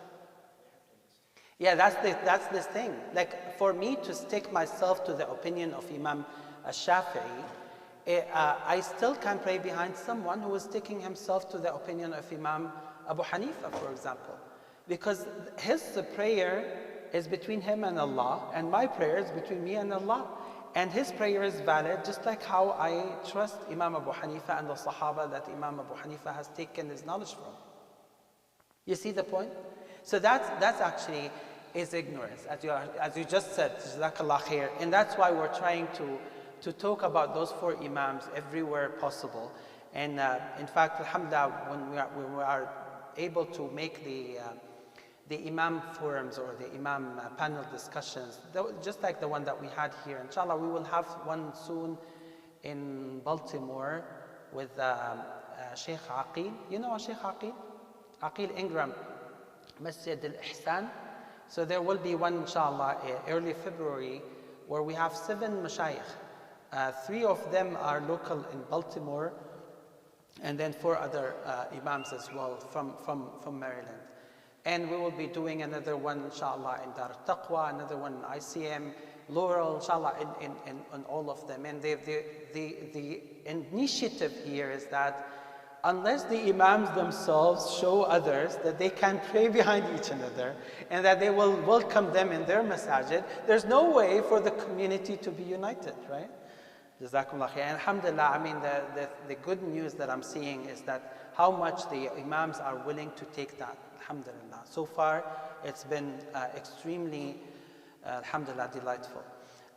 Yeah, that's this thing. Like, for me to stick myself to the opinion of Imam Shafi'i, I still can pray behind someone who is sticking himself to the opinion of Imam Abu Hanifa, for example. Because his prayer is between him and Allah, and my prayer is between me and Allah. And his prayer is valid, just like how I trust Imam Abu Hanifa and the Sahaba that Imam Abu Hanifa has taken his knowledge from. You see the point? So that's actually is ignorance, as you just said, Jazakallah khair. And that's why we're trying to talk about those 4 Imams everywhere possible. And in fact, alhamdulillah, when we are able to make the Imam forums or the Imam panel discussions, just like the one that we had here, inshallah, we will have one soon in Baltimore with Sheikh Aqil. You know Sheikh Aqil? Aqil Ingram, Masjid al-Ihsan. So there will be one, inshallah, early February, where we have 7 mashayikh. 3 of them are local in Baltimore, and then 4 other Imams as well from Maryland. And we will be doing another one, inshallah, in Dar Taqwa, another one in ICM, Laurel, inshallah, in all of them. And the initiative here is that unless the Imams themselves show others that they can pray behind each another and that they will welcome them in their masajid, there's no way for the community to be united, right? Jazakumullah khair. And alhamdulillah, I mean, the good news that I'm seeing is that how much the Imams are willing to take that, alhamdulillah. So far, it's been extremely, alhamdulillah, delightful.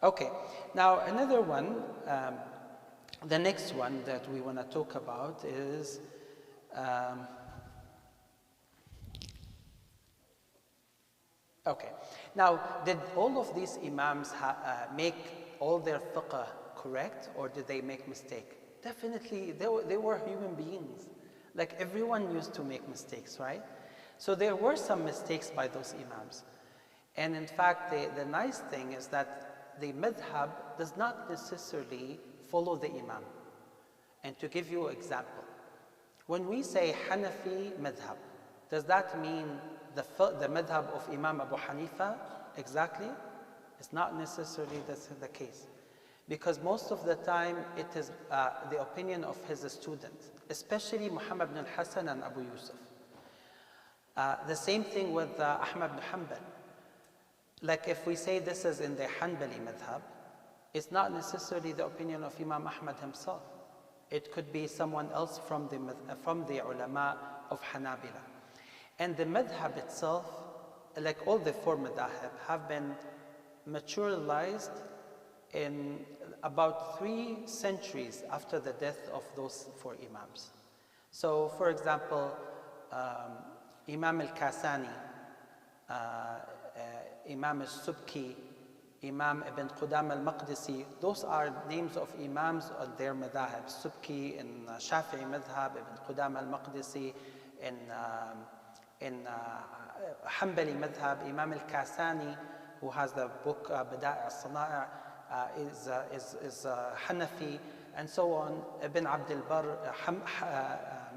Okay, now another one, the next one that we want to talk about is okay. Now, did all of these Imams make all their fiqh correct, or did they make mistake? Definitely, they were human beings. Like, everyone used to make mistakes, right? So there were some mistakes by those Imams. And in fact, the nice thing is that the madhab does not necessarily follow the Imam. And to give you an example, when we say Hanafi madhab, does that mean the madhab of Imam Abu Hanifa exactly? It's not necessarily the case. Because most of the time, it is the opinion of his students, especially Muhammad ibn al-Hasan and Abu Yusuf. The same thing with Ahmad ibn Hanbal. like if we say this is in the Hanbali madhab, it's not necessarily the opinion of Imam Ahmad himself. It could be someone else from the ulama of Hanabila. And the madhab itself, like all the four madhab, have been materialized in about 3 centuries after the death of those 4 imams. So, for example, Imam al-Kasani, Imam al-Subki, Imam ibn Qudam al-Maqdisi, those are names of imams on their madhab. Subki in Shafi'i madhab, ibn Qudam al-Maqdisi in Hanbali madhab, Imam al-Kasani, who has the book Bada'i al-Sana'i', is Hanafi, and so on. Ibn Abd al-Barr,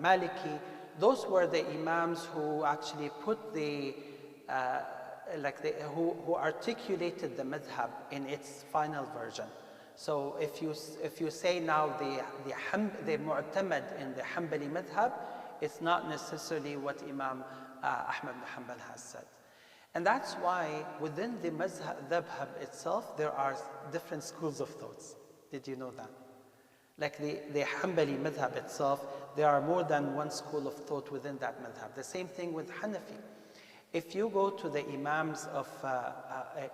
Maliki. Those were the imams who actually put the who articulated the madhab in its final version. So if you say now the mu'tamad in the Hanbali madhab, it's not necessarily what Imam Ahmad bin Hanbal has said. And that's why within the madhab itself, there are different schools of thoughts. Did you know that? Like the Hanbali madhab itself, there are more than one school of thought within that madhab. The same thing with Hanafi. If you go to the Imams of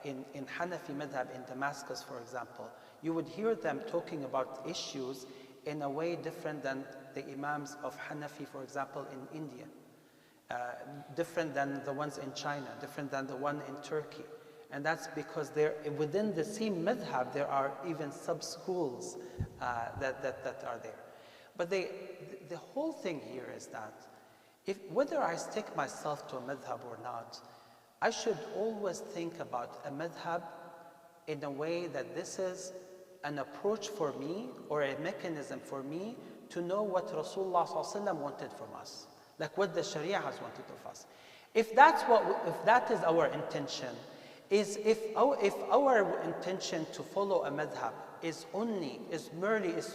in Hanafi madhab in Damascus, for example, you would hear them talking about issues in a way different than the Imams of Hanafi, for example, in India. Different than the ones in China, different than the one in Turkey. And that's because within the same madhab, there are even sub-schools that are there. But the whole thing here is that whether I stick myself to a madhab or not, I should always think about a madhab in a way that this is an approach for me or a mechanism for me to know what Rasulullah ﷺ wanted from us, like what the Sharia has wanted of us. If that is our intention, if our intention to follow a madhab is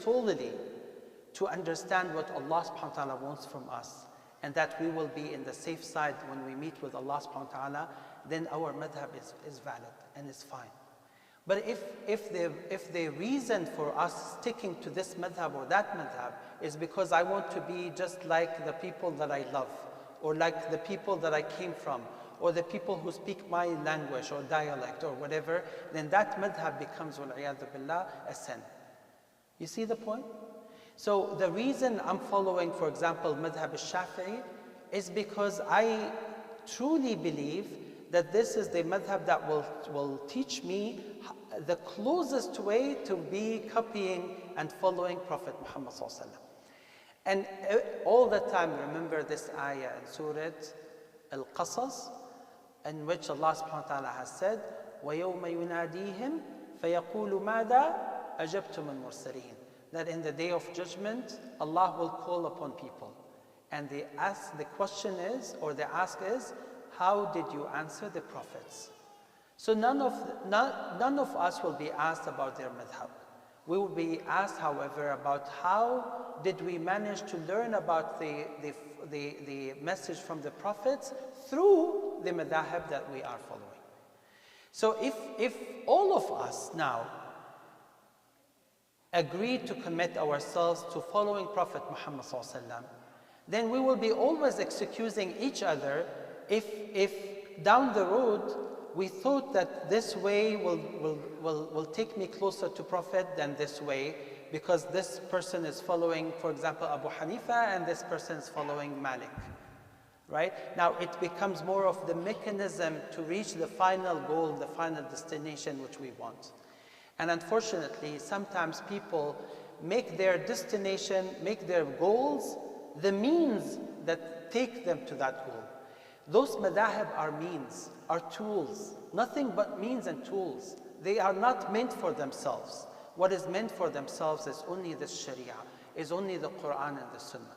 solely to understand what Allah subhanahu wa ta'ala wants from us, and that we will be in the safe side when we meet with Allah subhanahu wa ta'ala, then our madhab is valid and is fine. But if the reason for us sticking to this madhab or that madhab is because I want to be just like the people that I love, or like the people that I came from, or the people who speak my language or dialect or whatever, then that madhab becomes, wal-'iyadhu billah, a sin. You see the point? So the reason I'm following, for example, madhab al-Shafi'i is because I truly believe that this is the madhab that will teach me the closest way to be copying and following Prophet Muhammad sallallahu alaihi wasallam. And all the time remember this ayah in Surah Al-Qasas, in which Allah subhanahu wa ta'ala has said, وَيَوْمَ يُنَادِيهِمْ فَيَقُولُ مَاذَا أَجَبْتُمُ الْمُرْسَلِينَ. That in the day of judgment, Allah will call upon people. And the question is, or the ask is, how did you answer the prophets? So none of us will be asked about their madhab. We will be asked, however, about how did we manage to learn about the message from the prophets through the madhab that we are following. So if all of us now agree to commit ourselves to following Prophet Muhammad sallallahu alaihi wasallam, then we will be always excusing each other if down the road we thought that this way will take me closer to Prophet than this way, because this person is following, for example, Abu Hanifa, and this person is following Malik. Right? Now it becomes more of the mechanism to reach the final goal, the final destination which we want. And unfortunately, sometimes people make their destination, make their goals, the means that take them to that goal. Those madahib are means, are tools, nothing but means and tools. They are not meant for themselves. What is meant for themselves is only the Sharia, is only the Quran and the Sunnah.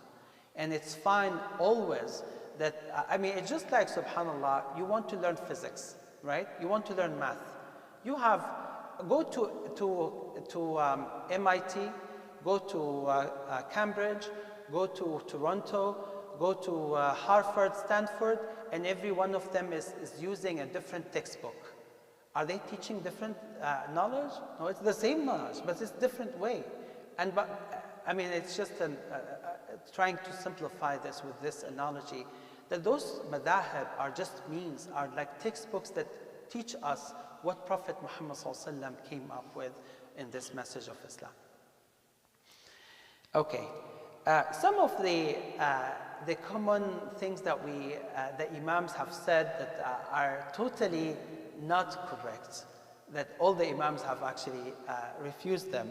And it's fine always that, I mean, it's just like, subhanAllah, you want to learn physics, right? You want to learn math. Go to MIT, go to Cambridge, go to Toronto, go to Harvard, Stanford, and every one of them is using a different textbook. Are they teaching different knowledge? No, it's the same knowledge, but it's different way. And I mean, it's just trying to simplify this with this analogy, that those madahib are just means, are like textbooks that teach us what Prophet Muhammad ﷺ came up with in this message of Islam. Okay, some of the common things that the Imams have said that are totally not correct, that all the Imams have actually refused them.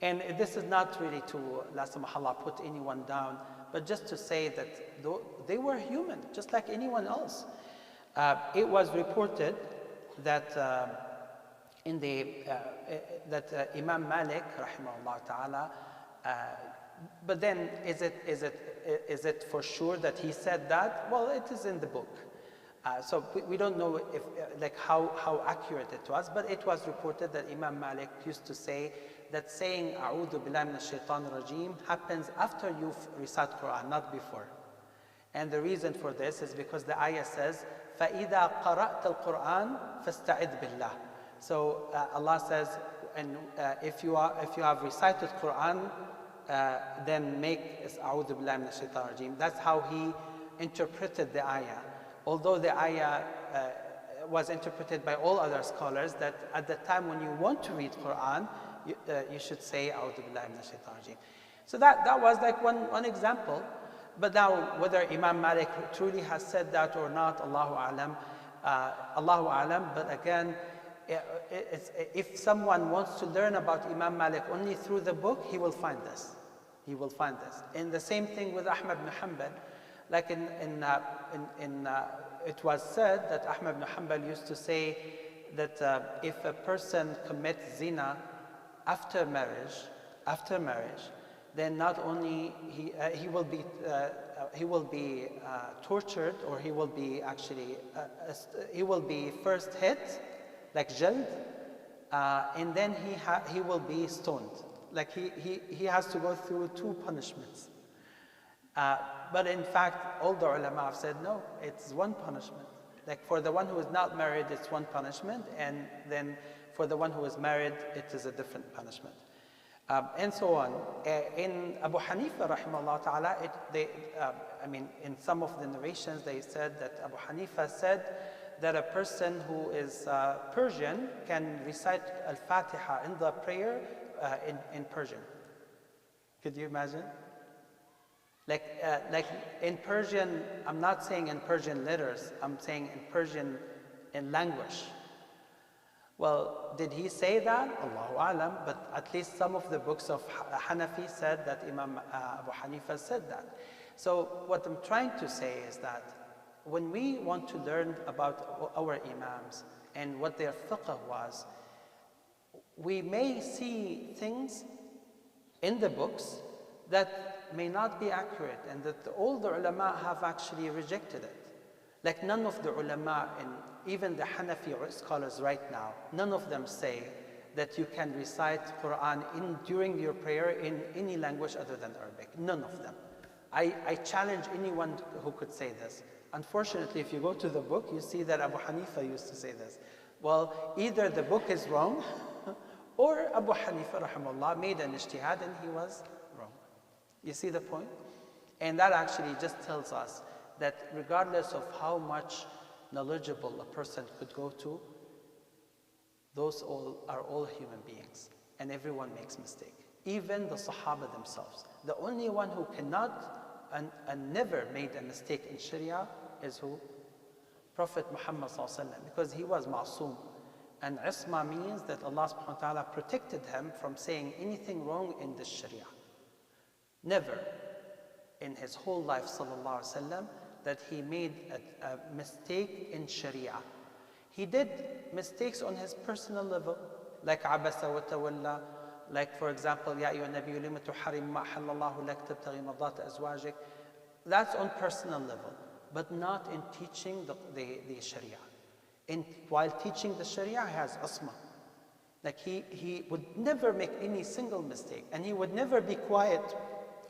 And this is not really to, la samahallah, put anyone down, but just to say that they were human, just like anyone else. It was reported that Imam Malik, rahimahullah ta'ala, but then is it for sure that he said that? Well, it is in the book. So we don't know if like how accurate it was, but it was reported that Imam Malik used to say that saying A'udhu billahi minash shaitanir rajim happens after you recite Quran, not before. And the reason for this is because the ayah says, فَإِذَا قَرَأْتَ الْقُرْآنَ فَاسْتَعِذْ بِاللَّهِ. So Allah says, and if you have recited Quran, then make A'udhu billahi minash shaitanir rajim. That's how he interpreted the ayah. Although the ayah was interpreted by all other scholars that at the time when you want to read Quran, you should say A'udhu billahi minash shaitanir rajim. So that was like one example. But now whether Imam Malik truly has said that or not, Allahu A'lam, Allahu A'lam. But again, if someone wants to learn about Imam Malik only through the book, he will find this. He will find this. And the same thing with Ahmad ibn Hanbal. Like it was said that Ahmad ibn Hanbal used to say that if a person commits zina after marriage, then not only he will be tortured, or he will be actually he will be first hit like jald, and then he will be stoned. Like he has to go through 2 punishments. But in fact, all the ulama have said, no, it's 1 punishment. Like for the one who is not married, it's 1 punishment, and then for the one who is married, it is a different punishment. And so on. In Abu Hanifa, rahimahullah ta'ala, in some of the narrations, they said that Abu Hanifa said that a person who is Persian can recite Al-Fatiha in the prayer in Persian. Could you imagine? Like in Persian, I'm not saying in Persian letters, I'm saying in Persian in language. Well, did he say that? Allahu Alam, but at least some of the books of Hanafi said that Imam Abu Hanifa said that. So what I'm trying to say is that when we want to learn about our Imams and what their fiqh was, we may see things in the books that may not be accurate, and that all the ulama have actually rejected it. Like none of the ulama, and even the Hanafi scholars right now, none of them say that you can recite Quran during your prayer in any language other than Arabic. None of them. I challenge anyone who could say this. Unfortunately, if you go to the book, you see that Abu Hanifa used to say this. Well, either the book is wrong, or Abu Hanifa rahimahullah made an ijtihad and he was wrong. You see the point? And that actually just tells us that regardless of how much knowledgeable a person could go to, those are all human beings, and everyone makes mistake. Even the Sahaba themselves. The only one who cannot and never made a mistake in Sharia is who? Prophet Muhammad ﷺ, because he was ma'soom. And isma means that Allah subhanahu wa ta'ala protected him from saying anything wrong in this Sharia. Never in his whole life, sallallahu alaihi wasallam, that he made a mistake in Sharia. He did mistakes on his personal level, like abasa wa tawalla, like for example, ya ayyuhan nabiyyu lima tuharrim ma halallahu lak tabtaghi mardata azwajik. That's on personal level, but not in teaching the Sharia. While teaching the Sharia, he has asma. Like he would never make any single mistake, and he would never be quiet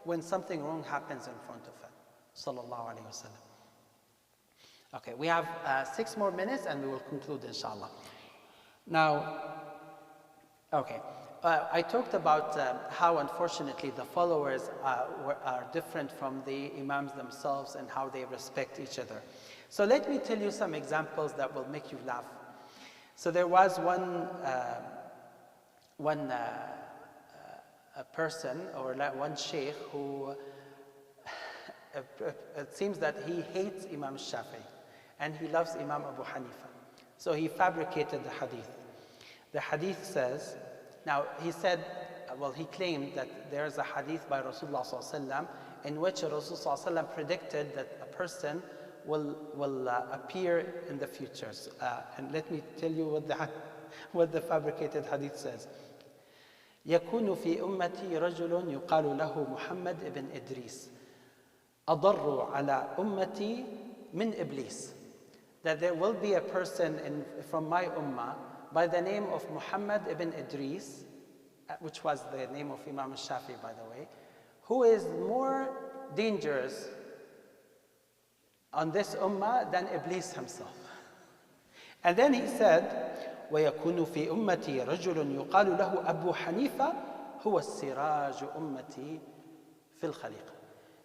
when something wrong happens in front of him. Sallallahu alayhi wasallam. Okay, we have 6 more minutes and we will conclude inshallah. Now, okay, I talked about how unfortunately the followers are different from the Imams themselves and how they respect each other. So let me tell you some examples that will make you laugh. So there was one a person or one sheikh who it seems that he hates Imam Shafi'i and he loves Imam Abu Hanifa. So he fabricated the hadith. The hadith says, now he said, well, he claimed that there is a hadith by Rasulullah ﷺ in which Rasulullah ﷺ predicted that a person will appear in the futures. And let me tell you what the fabricated hadith says. يكون في أمتي رجل يقال له محمد ابن إدريس أضر على أمتي من إبليس. That there will be a person from my ummah by the name of Muhammad ibn Idris, which was the name of Imam Shafi'i, by the way, who is more dangerous on this ummah than Iblis himself. And then he said, وَيَكُونُ فِي أُمَّتِي رَجُلٌ يُقَالُ لَهُ أَبُو حَنِيفَةَ هُوَ السِّرَاجُ أُمَّتِي فِي الْخَلِيقَةِ.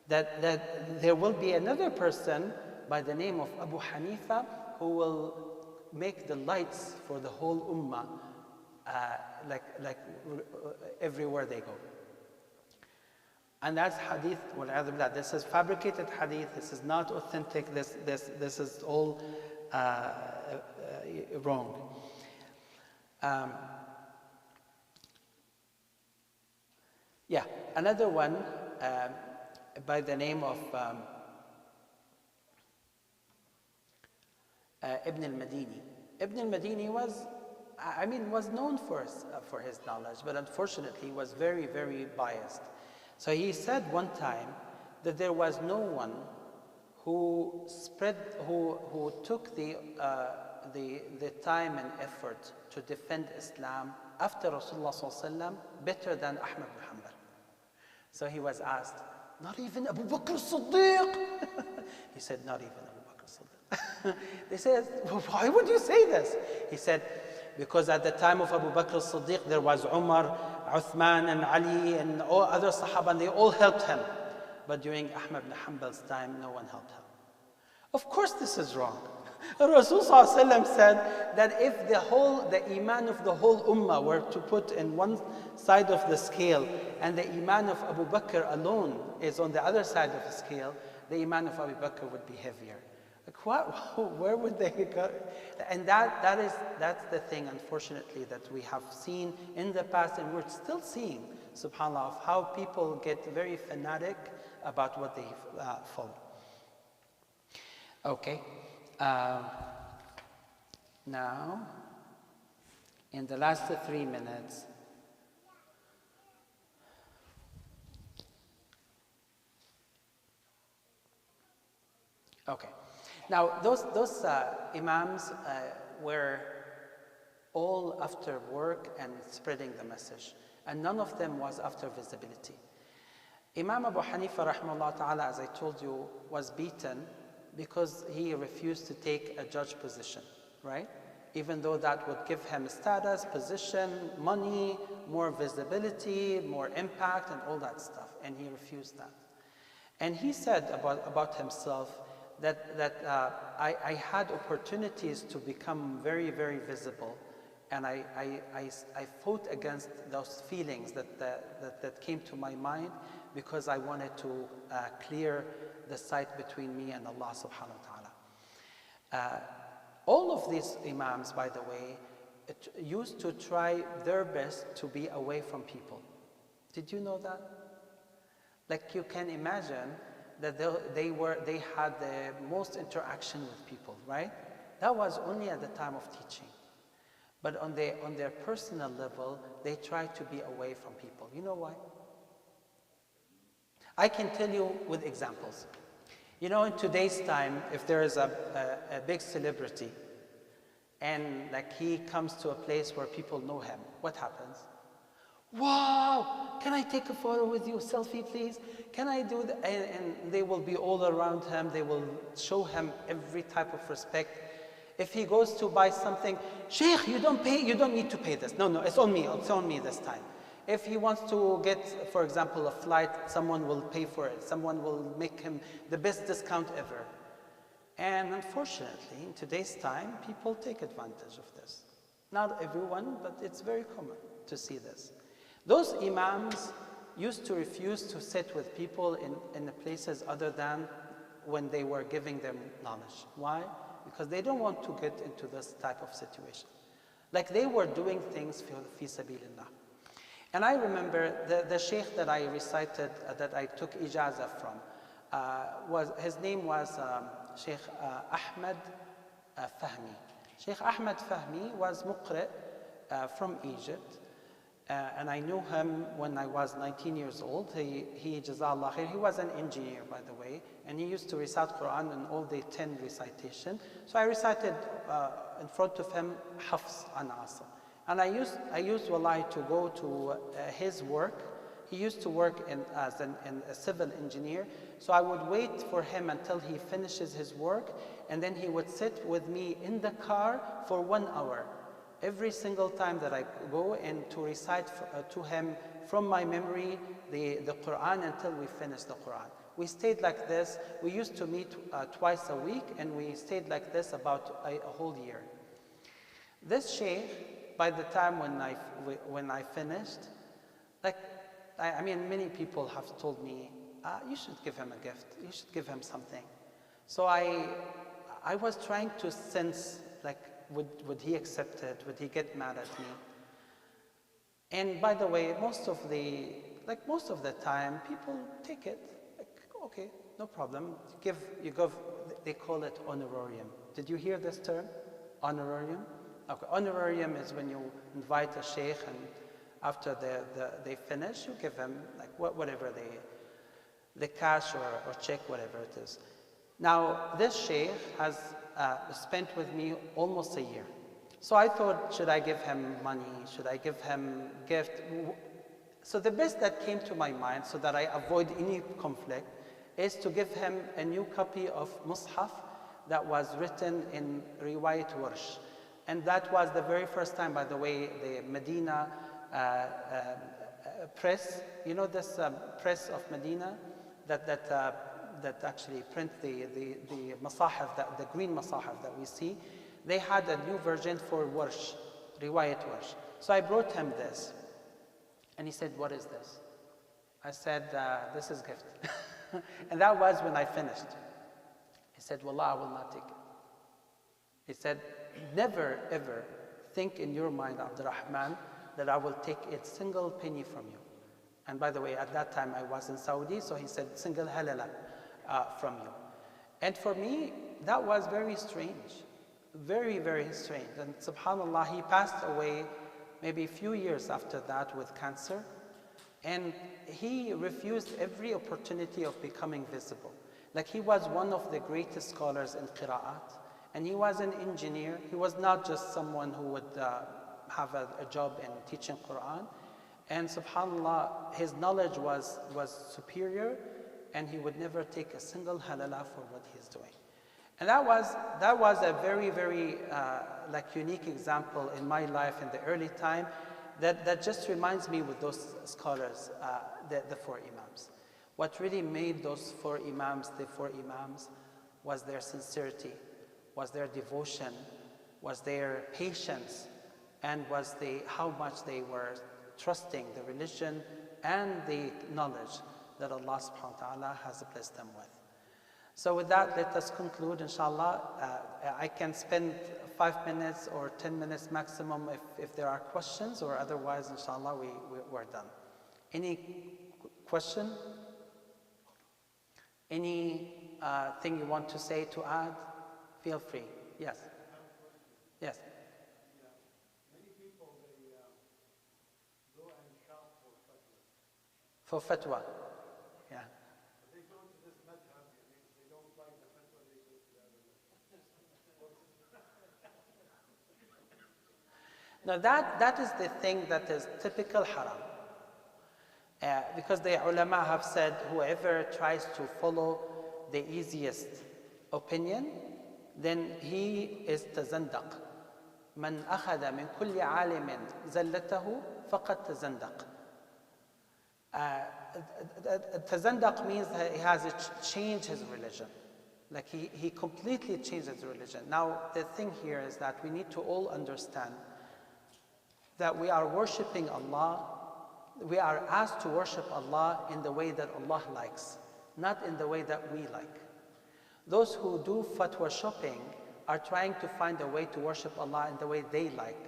That there will be another person by the name of Abu Hanifa who will make the lights for the whole ummah like everywhere they go. And that's hadith, this is fabricated hadith, this is not authentic, this is all wrong. Another one by the name of Ibn al-Madini. Ibn al-Madini was known for his knowledge, but unfortunately he was very, very biased. So he said one time that there was no one who took the time and effort to defend Islam after Rasulullah ﷺ better than Ahmad bin Hanbal. So he was asked, not even Abu Bakr as-Siddiq? He said, not even Abu Bakr as-Siddiq. They said, well, why would you say this? He said, because at the time of Abu Bakr as-Siddiq there was Umar, Uthman and Ali and all other Sahaba, and they all helped him. But during Ahmad bin Hanbal's time, no one helped him. Of course this is wrong. Rasulullah ﷺ said that if the iman of the whole ummah were to put in one side of the scale and the iman of Abu Bakr alone is on the other side of the scale, the iman of Abu Bakr would be heavier. Like where would they go? And that's the thing, unfortunately, that we have seen in the past and we're still seeing, subhanAllah, of how people get very fanatic about what they follow. Okay. Now, in the last 3 minutes, okay. Now, those Imams were all after work and spreading the message, and none of them was after visibility. Imam Abu Hanifa, rahimahullah ta'ala, as I told you, was beaten because he refused to take a judge position, right? Even though that would give him status, position, money, more visibility, more impact, and all that stuff, and he refused that. And he said about himself that I had opportunities to become very, very visible, and I fought against those feelings that came to my mind because I wanted to clear the sight between me and Allah subhanahu wa ta'ala. All of these Imams, by the way, used to try their best to be away from people. Did you know that? Like, you can imagine that they had the most interaction with people, right? That was only at the time of teaching. But on their personal level, they tried to be away from people. You know why? I can tell you with examples. You know, in today's time, if there is a big celebrity and like he comes to a place where people know him, what happens? Wow, can I take a photo with you, selfie please? Can I do that? And they will be all around him, they will show him every type of respect. If he goes to buy something, Sheikh, you don't need to pay this. No, it's on me this time. If he wants to get, for example, a flight, someone will pay for it. Someone will make him the best discount ever. And unfortunately, in today's time, people take advantage of this. Not everyone, but it's very common to see this. Those imams used to refuse to sit with people in the places other than when they were giving them knowledge. Why? Because they don't want to get into this type of situation. Like they were doing things fi sabilillah. And I remember the sheikh that I recited, that I took ijaza from, his name was Sheikh Ahmed Fahmi. Sheikh Ahmed Fahmi was muqri from Egypt. And I knew him when I was 19 years old. He Jazallah khair, he was an engineer, by the way, and he used to recite Quran in all the 10 recitation. So I recited in front of him Hafs and Asim. And I used wallahi to go to his work. He used to work as a civil engineer. So I would wait for him until he finishes his work, and then he would sit with me in the car for 1 hour. Every single time that I go and to recite to him from my memory the Quran until we finish the Quran. We stayed like this. We used to meet twice a week, and we stayed like this about a whole year. This sheikh, by the time when I finished, I mean, many people have told me, you should give him a gift. You should give him something. So I was trying to sense, like, would he accept it? Would he get mad at me? And by the way, most of the time, people take it. Like, okay, no problem. You give. They call it honorarium. Did you hear this term? Honorarium? Okay, honorarium is when you invite a sheikh, and after they finish, you give them like whatever the cash or check, whatever it is. Now, this sheikh has spent with me almost a year. So I thought, should I give him money? Should I give him gift? So the best that came to my mind, so that I avoid any conflict, is to give him a new copy of Mus'haf that was written in Riwayat Warsh. And that was the very first time, by the way, the Medina press, you know this press of Medina that actually print the masahif, the green masahif that we see, they had a new version for Warsh, Riwayat Warsh. So I brought him this, and he said, what is this? I said, this is gift. And that was when I finished. He said, Wallah, I will not take it. He said, never ever think in your mind, Abdurahman, that I will take a single penny from you. And by the way, at that time I was in Saudi, so he said, single halala from you. And for me, that was very strange. Very, very strange. And subhanAllah, he passed away maybe a few years after that with cancer. And he refused every opportunity of becoming visible. Like, he was one of the greatest scholars in qira'at. And he was an engineer. He was not just someone who would have a job in teaching Quran. And subhanAllah, his knowledge was superior, and he would never take a single halala for what he's doing. And that was a very, very unique example in my life in the early time that just reminds me with those scholars, the four Imams. What really made those four Imams the four Imams was their sincerity, was their devotion, was their patience, and was how much they were trusting the religion and the knowledge that Allah subhanahu wa ta'ala has blessed them with. So with that, let us conclude, inshallah. I can spend 5 minutes or 10 minutes maximum if there are questions, or otherwise, inshallah, we're done. Any question? Any thing you want to say, to add? Feel free. Yes. Yes. Many people, they go and shop for fatwa. For fatwa. Yeah. But they go to this madhab, they don't like the fatwa, they go to the other madhab. Now that is the thing that is typical haram. Because the ulama have said, whoever tries to follow the easiest opinion, then he is tazandaq. من أخذ من كل عالم زلته فقد تزندق. Tazandaq means that he has changed his religion. Like he completely changed his religion. Now the thing here is that we need to all understand that we are worshiping Allah. We are asked to worship Allah in the way that Allah likes, not in the way that we like. Those who do fatwa shopping are trying to find a way to worship Allah in the way they like.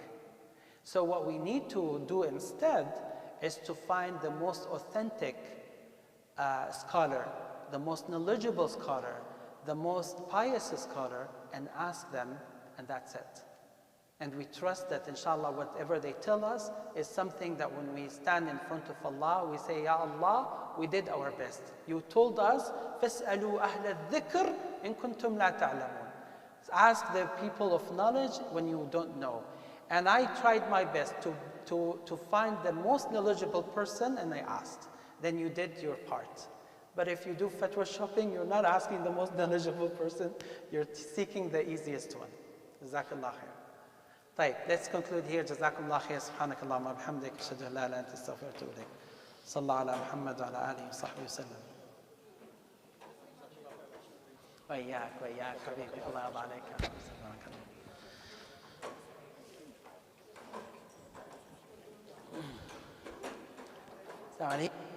So what we need to do instead is to find the most authentic scholar, the most knowledgeable scholar, the most pious scholar, and ask them, and that's it. And we trust that inshallah whatever they tell us is something that when we stand in front of Allah, we say, Ya Allah, we did our best. You told us, فَاسْأَلُوا أَهْلَ الذِّكْرِ إِن كُنْتُمْ لَا تَعْلَمُونَ. Ask the people of knowledge when you don't know. And I tried my best to find the most knowledgeable person, and I asked. Then you did your part. But if you do fatwa shopping, you're not asking the most knowledgeable person, you're seeking the easiest one. Jazakallah khair. طيب, let's conclude here. Jazakallah khair. سبحانك اللهم وبحمدك أشهد أن لا إله إلا أنت أستغفرك وأتوب إليك. صلى الله على محمد وعلى آله وصحبه وسلم. وإياك وإياك حبيبي, الله يرضى عليك. السلام عليكم.